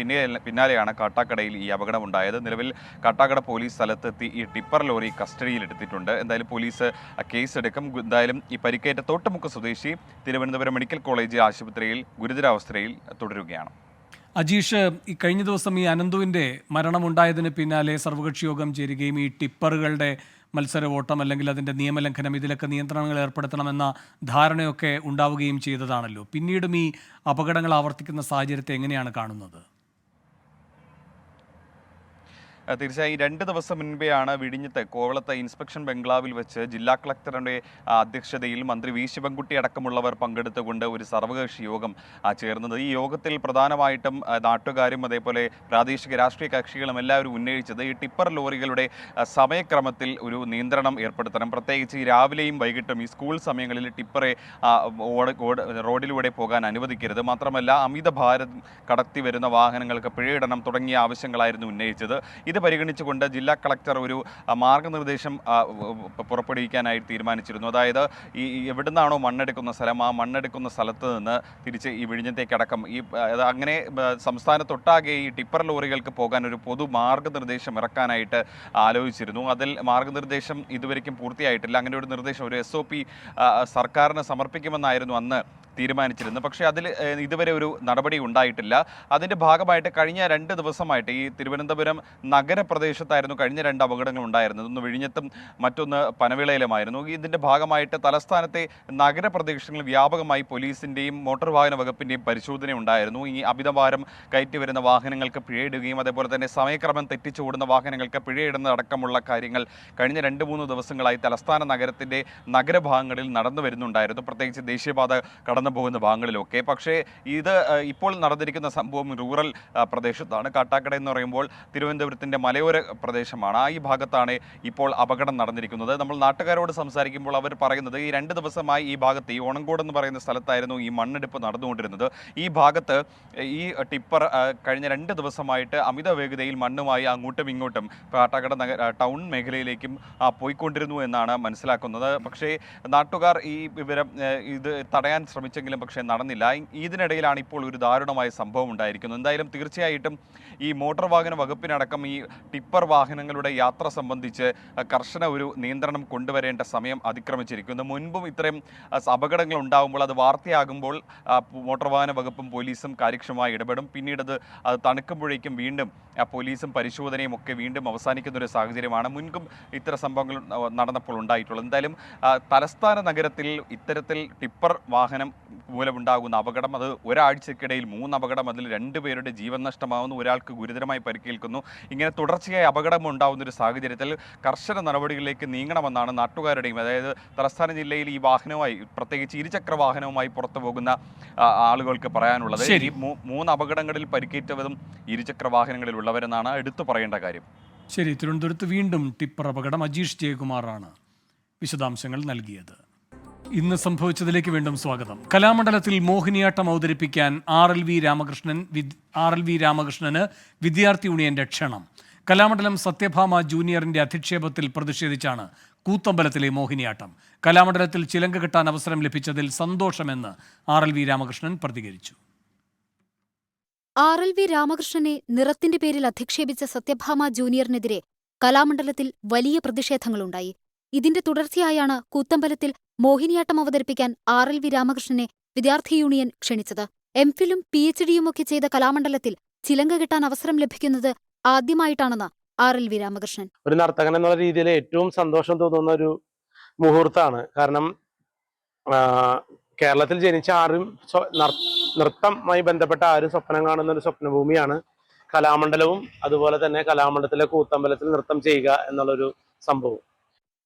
പിന്നാലെയാണ് കാട്ടാക്കടയിൽ ഈ അപകടമുണ്ടായത്. നിലവിൽ കാട്ടാക്കട പോലീസ് സ്ഥലത്തെത്തി ഈ ടിപ്പർ ലോറി കസ്റ്റഡിയിലെടുത്തിട്ടുണ്ട്. എന്തായാലും പോലീസ് കേസെടുക്കും. എന്തായാലും ഈ പരിക്കേറ്റ തോട്ടുമുക്ക് സ്വദേശി തിരുവനന്തപുരം മെഡിക്കൽ കോളേജ് ആശുപത്രിയിൽ ഗുരുതരാവസ്ഥയിൽ തുടരുകയാണ്. അജീഷ്, ഈ കഴിഞ്ഞ ദിവസം ഈ അനന്തുവിൻ്റെ മരണമുണ്ടായതിന് പിന്നാലെ സർവകക്ഷി യോഗം ചേരുകയും ഈ ടിപ്പറുകളുടെ മത്സര ഓട്ടം അല്ലെങ്കിൽ അതിൻ്റെ നിയമലംഘനം ഇതിലൊക്കെ നിയന്ത്രണങ്ങൾ ഏർപ്പെടുത്തണമെന്ന ധാരണയൊക്കെ ഉണ്ടാവുകയും ചെയ്തതാണല്ലോ. പിന്നീടും ഈ അപകടങ്ങൾ ആവർത്തിക്കുന്ന സാഹചര്യത്തെ എങ്ങനെയാണ് കാണുന്നത്? തീർച്ചയായും 2 ദിവസം മുൻപെയാണ് വിഴിഞ്ഞത്ത് കോവളത്തെ ഇൻസ്പെക്ഷൻ ബംഗ്ലാവിൽ വെച്ച് ജില്ലാ കളക്ടറുടെ അധ്യക്ഷതയിൽ മന്ത്രി വി ശിവൻകുട്ടി അടക്കമുള്ളവർ പങ്കെടുത്തുകൊണ്ട് ഒരു സർവകക്ഷി യോഗം ചേർന്നത്. ഈ യോഗത്തിൽ പ്രധാനമായിട്ടും നാട്ടുകാരും അതേപോലെ പ്രാദേശിക രാഷ്ട്രീയ കക്ഷികളും എല്ലാവരും ഉന്നയിച്ചത് ഈ ടിപ്പർ ലോറികളുടെ സമയക്രമത്തിൽ ഒരു നിയന്ത്രണം ഏർപ്പെടുത്തണം. പ്രത്യേകിച്ച് ഈ രാവിലെയും വൈകിട്ടും ഈ സ്കൂൾ സമയങ്ങളിൽ ടിപ്പറെ റോഡിലൂടെ പോകാൻ അനുവദിക്കരുത്. മാത്രമല്ല അമിത ഭാരം കടത്തി വരുന്ന വാഹനങ്ങൾക്ക് പിഴയിടണം തുടങ്ങിയ ആവശ്യങ്ങളായിരുന്നു ഉന്നയിച്ചത്. ഇത് പരിഗണിച്ചുകൊണ്ട് ജില്ലാ കളക്ടർ ഒരു മാർഗനിർദ്ദേശം പുറപ്പെടുവിക്കാനായി തീരുമാനിച്ചിരുന്നു. അതായത് ഈ എവിടുന്നാണോ മണ്ണെടുക്കുന്ന സ്ഥലം ആ മണ്ണെടുക്കുന്ന സ്ഥലത്ത് നിന്ന് തിരിച്ച് ഈ വിഴിഞ്ഞത്തേക്കടക്കം അങ്ങനെ സംസ്ഥാനത്തൊട്ടാകെ ഈ ടിപ്പർ ലോറികൾക്ക് പോകാൻ ഒരു പൊതു മാർഗനിർദ്ദേശം ഇറക്കാനായിട്ട് ആലോചിച്ചിരുന്നു. അതിൽ മാർഗനിർദ്ദേശം ഇതുവരെയ്ക്കും പൂർത്തിയായിട്ടില്ല. അങ്ങനെ ഒരു നിർദ്ദേശം ഒരു SOP സർക്കാരിന് സമർപ്പിക്കുമെന്നായിരുന്നു അന്ന് തീരുമാനിച്ചിരുന്നു. പക്ഷേ അതിൽ ഇതുവരെ ഒരു നടപടി ഉണ്ടായിട്ടില്ല. അതിൻ്റെ ഭാഗമായിട്ട് കഴിഞ്ഞ 2 ദിവസമായിട്ട് ഈ തിരുവനന്തപുരം നഗരപ്രദേശത്തായിരുന്നു കഴിഞ്ഞ 2 അപകടങ്ങൾ ഉണ്ടായിരുന്നത്. ഒന്ന് വിഴിഞ്ഞത്തും മറ്റൊന്ന് പനവിളയിലുമായിരുന്നു. ഇതിൻ്റെ ഭാഗമായിട്ട് തലസ്ഥാനത്തെ നഗരപ്രദേശങ്ങളിൽ വ്യാപകമായി പോലീസിൻ്റെയും മോട്ടോർ വാഹന വകുപ്പിൻ്റെയും പരിശോധന ഉണ്ടായിരുന്നു. ഈ അമിതഭാരം കയറ്റി വരുന്ന വാഹനങ്ങൾക്ക് പിഴയിടുകയും അതേപോലെ തന്നെ സമയക്രമം തെറ്റിച്ചോടുന്ന വാഹനങ്ങൾക്ക് പിഴയിടുന്നതടക്കമുള്ള കാര്യങ്ങൾ കഴിഞ്ഞ 2-3 ദിവസങ്ങളായി തലസ്ഥാന നഗരത്തിൻ്റെ നഗരഭാഗങ്ങളിൽ നടന്നു വരുന്നുണ്ടായിരുന്നു. പ്രത്യേകിച്ച് ദേശീയപാത കടന്നു പോകുന്ന ഭാഗങ്ങളിലൊക്കെ. പക്ഷേ ഇത് ഇപ്പോൾ നടന്നിരിക്കുന്ന സംഭവം റൂറൽ പ്രദേശത്താണ്. കാട്ടാക്കട എന്ന് പറയുമ്പോൾ തിരുവനന്തപുരത്തിൻ്റെ മലയോര പ്രദേശമാണ്. ഈ ഭാഗത്താണ് ഇപ്പോൾ അപകടം നടന്നിരിക്കുന്നത്. നമ്മൾ നാട്ടുകാരോട് സംസാരിക്കുമ്പോൾ അവർ പറയുന്നത് ഈ 2 ദിവസമായി ഈ ഭാഗത്ത് ഈ ഓണങ്കോട് എന്ന് പറയുന്ന സ്ഥലത്തായിരുന്നു ഈ മണ്ണെടുപ്പ് നടന്നുകൊണ്ടിരുന്നത്. ഈ ഭാഗത്ത് ഈ ടിപ്പർ കഴിഞ്ഞ 2 ദിവസമായിട്ട് അമിത വേഗതയിൽ മണ്ണുമായി അങ്ങോട്ടും ഇങ്ങോട്ടും കാട്ടാക്കട ടൗൺ മേഖലയിലേക്കും പോയിക്കൊണ്ടിരുന്നു എന്നാണ് മനസ്സിലാക്കുന്നത്. പക്ഷേ നാട്ടുകാർ ഈ വിവരം ഇത് തടയാൻ ശ്രമിച്ചെങ്കിലും പക്ഷേ നടന്നില്ല. ഇതിനിടയിലാണ് ഇപ്പോൾ ഒരു ദാരുണമായ സംഭവം ഉണ്ടായിരിക്കുന്നത്. എന്തായാലും തീർച്ചയായിട്ടും ഈ മോട്ടോർ വാഹന വകുപ്പിനടക്കം ഈ ടിപ്പർ വാഹനങ്ങളുടെ യാത്ര സംബന്ധിച്ച് കർശന ഒരു നിയന്ത്രണം കൊണ്ടുവരേണ്ട സമയം അതിക്രമിച്ചിരിക്കുന്നു. മുൻപും ഇത്തരം അപകടങ്ങൾ ഉണ്ടാകുമ്പോൾ അത് വാർത്തയാകുമ്പോൾ മോട്ടോർ വാഹന വകുപ്പും പോലീസും കാര്യക്ഷമമായി ഇടപെടും. പിന്നീട് അത് തണുക്കുമ്പോഴേക്കും വീണ്ടും പോലീസും പരിശോധനയും ഒക്കെ വീണ്ടും അവസാനിക്കുന്ന ഒരു സാഹചര്യമാണ് മുൻപും ഇത്തരം സംഭവങ്ങൾ നടന്നപ്പോൾ ഉണ്ടായിട്ടുള്ളത്. എന്തായാലും തലസ്ഥാന നഗരത്തിൽ ഇത്തരത്തിൽ ടിപ്പർ വാഹനം മൂലമുണ്ടാകുന്ന അപകടം അത് ഒരാഴ്ചക്കിടയിൽ 3 അപകടം, അതിൽ 2 പേരുടെ ജീവൻ നഷ്ടമാകുന്നു, ഒരാൾക്ക് ഗുരുതരമായി പരിക്കേൽക്കുന്നു. ഇങ്ങനെ തുടർച്ചയായി അപകടം ഉണ്ടാകുന്ന ഒരു സാഹചര്യത്തിൽ കർശന നടപടികളിലേക്ക് നീങ്ങണമെന്നാണ് നാട്ടുകാരുടെയും, അതായത് തലസ്ഥാന ജില്ലയിൽ ഈ വാഹനവുമായി പ്രത്യേകിച്ച് ഇരുചക്ര വാഹനവുമായി പുറത്തു പോകുന്ന ആളുകൾക്ക് പറയാനുള്ളത്. ഈ 3 അപകടങ്ങളിൽ പരിക്കേറ്റവരും ഇരുചക്ര വാഹനങ്ങളിൽ ഉള്ളവരെന്നാണ് എടുത്തു പറയേണ്ട കാര്യം. ശരി, തിരുവനന്തപുരത്ത് വീണ്ടും ടിപ്പർ അപകടം. അജീഷ് ജയകുമാറാണ് വിശദാംശങ്ങൾ നൽകിയത്. ഇന്ന് സംഭവിച്ചതിലേക്ക് വീണ്ടും സ്വാഗതം. കലാമണ്ഡലത്തിൽ മോഹിനിയാട്ടം അവതരിപ്പിക്കാൻ RLV രാമകൃഷ്ണന് വിദ്യാർത്ഥി യൂണിയന്റെ ക്ഷണം. കലാമണ്ഡലം സത്യഭാമ ജൂനിയറിന്റെ അധിക്ഷേപത്തിൽ പ്രതിഷേധിച്ചാണ് കൂത്തമ്പലത്തിലെ മോഹിനിയാട്ടം. കലാമണ്ഡലത്തിൽ ചിലങ്ക കെട്ടാൻ അവസരം ലഭിച്ചതിൽ സന്തോഷമെന്ന് RLV രാമകൃഷ്ണൻ പ്രതികരിച്ചു. RLV രാമകൃഷ്ണനെ നിറത്തിന്റെ പേരിൽ അധിക്ഷേപിച്ച സത്യഭാമ ജൂനിയറിനെതിരെ കലാമണ്ഡലത്തിൽ വലിയ പ്രതിഷേധങ്ങളുണ്ടായി. ഇതിന്റെ തുടർച്ചയായാണ് കൂത്തമ്പലത്തിൽ മോഹിനിയാട്ടം അവതരിപ്പിക്കാൻ RLV രാമകൃഷ്ണനെ വിദ്യാർത്ഥി യൂണിയൻ ക്ഷണിച്ചത്. MPhilഉം PhDയുമൊക്കെ ചെയ്ത കലാമണ്ഡലത്തിൽ ചിലങ്ക കെട്ടാൻ അവസരം ലഭിക്കുന്നത് ആദ്യമായിട്ടാണെന്ന് RLV രാമകൃഷ്ണൻ. ഒരു നർത്തകൻ എന്നുള്ള രീതിയിൽ ഏറ്റവും സന്തോഷം തോന്നുന്ന ഒരു മുഹൂർത്തമാണ്. കാരണം കേരളത്തിൽ ജനിച്ച ആരും നൃത്തവുമായി ബന്ധപ്പെട്ട ആരും സ്വപ്നം കാണുന്ന ഒരു സ്വപ്നഭൂമിയാണ് കലാമണ്ഡലവും അതുപോലെ തന്നെ കലാമണ്ഡലത്തിലെ കൂത്തമ്പലത്തിൽ നൃത്തം ചെയ്യുക എന്നുള്ളൊരു സംഭവം.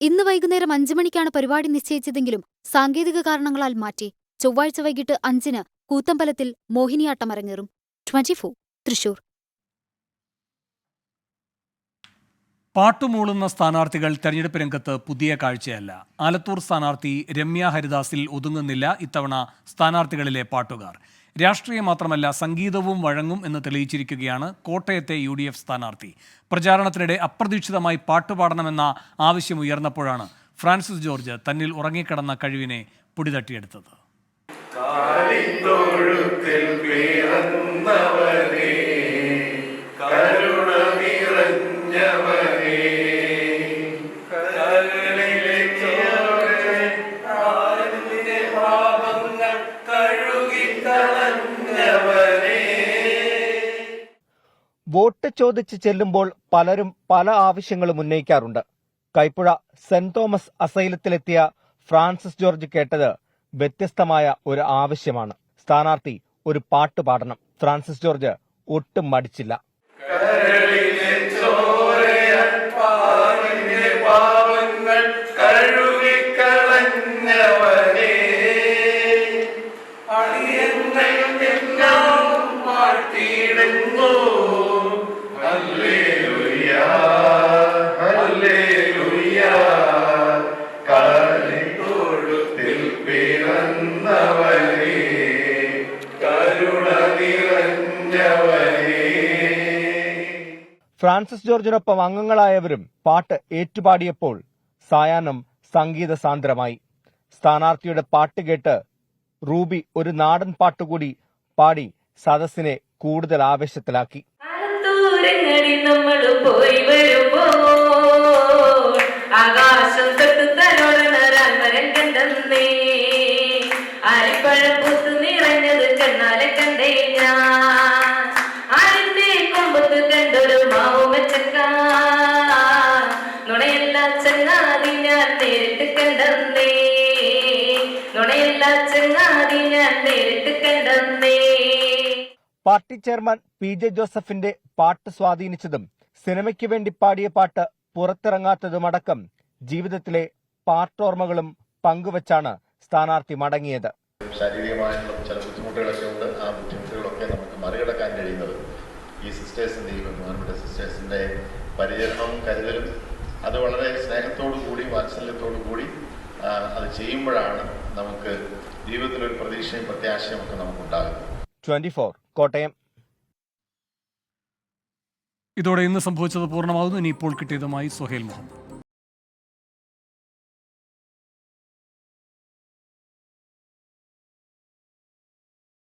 ഇന്ന് വൈകുന്നേരം 5 മണിക്കാണ് പരിപാടി നിശ്ചയിച്ചതെങ്കിലും സാങ്കേതിക കാരണങ്ങളാൽ മാറ്റി. ചൊവ്വാഴ്ച വൈകിട്ട് 5-ന് കൂത്തമ്പലത്തിൽ മോഹിനിയാട്ടം അരങ്ങേറും. 24 തൃശൂർ. പാട്ടുമൂളുന്ന സ്ഥാനാർത്ഥികൾ തെരഞ്ഞെടുപ്പ് രംഗത്ത് പുതിയ കാഴ്ചയല്ല. ആലത്തൂർ സ്ഥാനാർത്ഥി രമ്യ ഹരിദാസിൽ ഒതുങ്ങുന്നില്ല ഇത്തവണ സ്ഥാനാർത്ഥികളിലെ പാട്ടുകാർ. രാഷ്ട്രീയം മാത്രമല്ല സംഗീതവും വഴങ്ങും എന്ന് തെളിയിച്ചിരിക്കുകയാണ് കോട്ടയത്തെ UDF സ്ഥാനാർത്ഥി. പ്രചാരണത്തിനിടെ അപ്രതീക്ഷിതമായി പാട്ടുപാടണമെന്ന ആവശ്യം ഉയർന്നപ്പോഴാണ് ഫ്രാൻസിസ് ജോർജ് തന്നിൽ ഉറങ്ങിക്കിടന്ന കഴിവിനെ പൊടിതട്ടിയെടുത്തത്. വോട്ട് ചോദിച്ച് ചെല്ലുമ്പോൾ പലരും പല ആവശ്യങ്ങളും ഉന്നയിക്കാറുണ്ട്. കൈപ്പുഴ സെന്റ് തോമസ് അസൈലത്തിലെത്തിയ ഫ്രാൻസിസ് ജോർജ് കേട്ടത് വ്യത്യസ്തമായ ഒരു ആവശ്യമാണ്. സ്ഥാനാർത്ഥി ഒരു പാട്ട് പാടണം. ഫ്രാൻസിസ് ജോർജ് ഒട്ടും മടിച്ചില്ല. ഫ്രാൻസിസ് ജോർജിനൊപ്പം അംഗങ്ങളായവരും പാട്ട് ഏറ്റുപാടിയപ്പോൾ സായാഹ്നം സംഗീത സാന്ദ്രമായി. സ്ഥാനാർത്ഥിയുടെ പാട്ട് കേട്ട് റൂബി ഒരു നാടൻ പാട്ടുകൂടി പാടി സദസ്സിനെ കൂടുതൽ ആവേശത്തിലാക്കി. ആകാശം തൊട്ട് തലോടണരാൻ വരം കണ്ടെന്നേ അരിപ്പഴപ്പൂത്ത് നിറഞ്ഞത് കണ്ണാലെ കണ്ടേ ഞാൻ ആരിന്റെ കൊമ്പത്ത് കണ്ടൊരു മാവുമച്ചക്ക നുണയല്ല ചങ്ങാതി ഞാൻ നേരിട്ട് കണ്ടെന്നേ നുണയല്ല ചങ്ങാതി ഞാൻ നേരിട്ട് കണ്ടെന്നേ. പാർട്ടി ചെയർമാൻ PJ ജോസഫിന്റെ പാട്ട് സ്വാധീനിച്ചതും സിനിമയ്ക്ക് വേണ്ടി പാടിയ പാട്ട് പുറത്തിറങ്ങാത്തതുമടക്കം ജീവിതത്തിലെ പാട്ടോർമ്മകളും പങ്കുവച്ചാണ് സ്ഥാനാർത്ഥി മടങ്ങിയത്. ശാരീരികമായിട്ടുള്ള ചില ബുദ്ധിമുട്ടുകളൊക്കെ ഉണ്ട്. ആ ബുദ്ധിമുട്ടുകളൊക്കെ നമുക്ക് മറികടക്കാൻ കഴിയുന്നത് ഈ സിസ്റ്റേഴ്സിൻ്റെ ബഹുമാനപ്പെട്ട സിസ്റ്റേഴ്സിൻ്റെ പരിചരണവും കരുതലും അത് വളരെ സ്നേഹത്തോടു കൂടി വാത്സല്യത്തോടു കൂടി അത് ചെയ്യുമ്പോഴാണ് നമുക്ക് ജീവിതത്തിലൊരു പ്രതീക്ഷയും പ്രത്യാശയും ഒക്കെ നമുക്കുണ്ടാകുന്നത്. 24 കോട്ടയം. ഇതോടെ ഇന്ന് സംഭവിച്ചത് പൂർണ്ണമാകുന്നു. ഇനി ഇപ്പോൾ കിട്ടിയതുമായി സുഹേൽ മുഹമ്മദ്.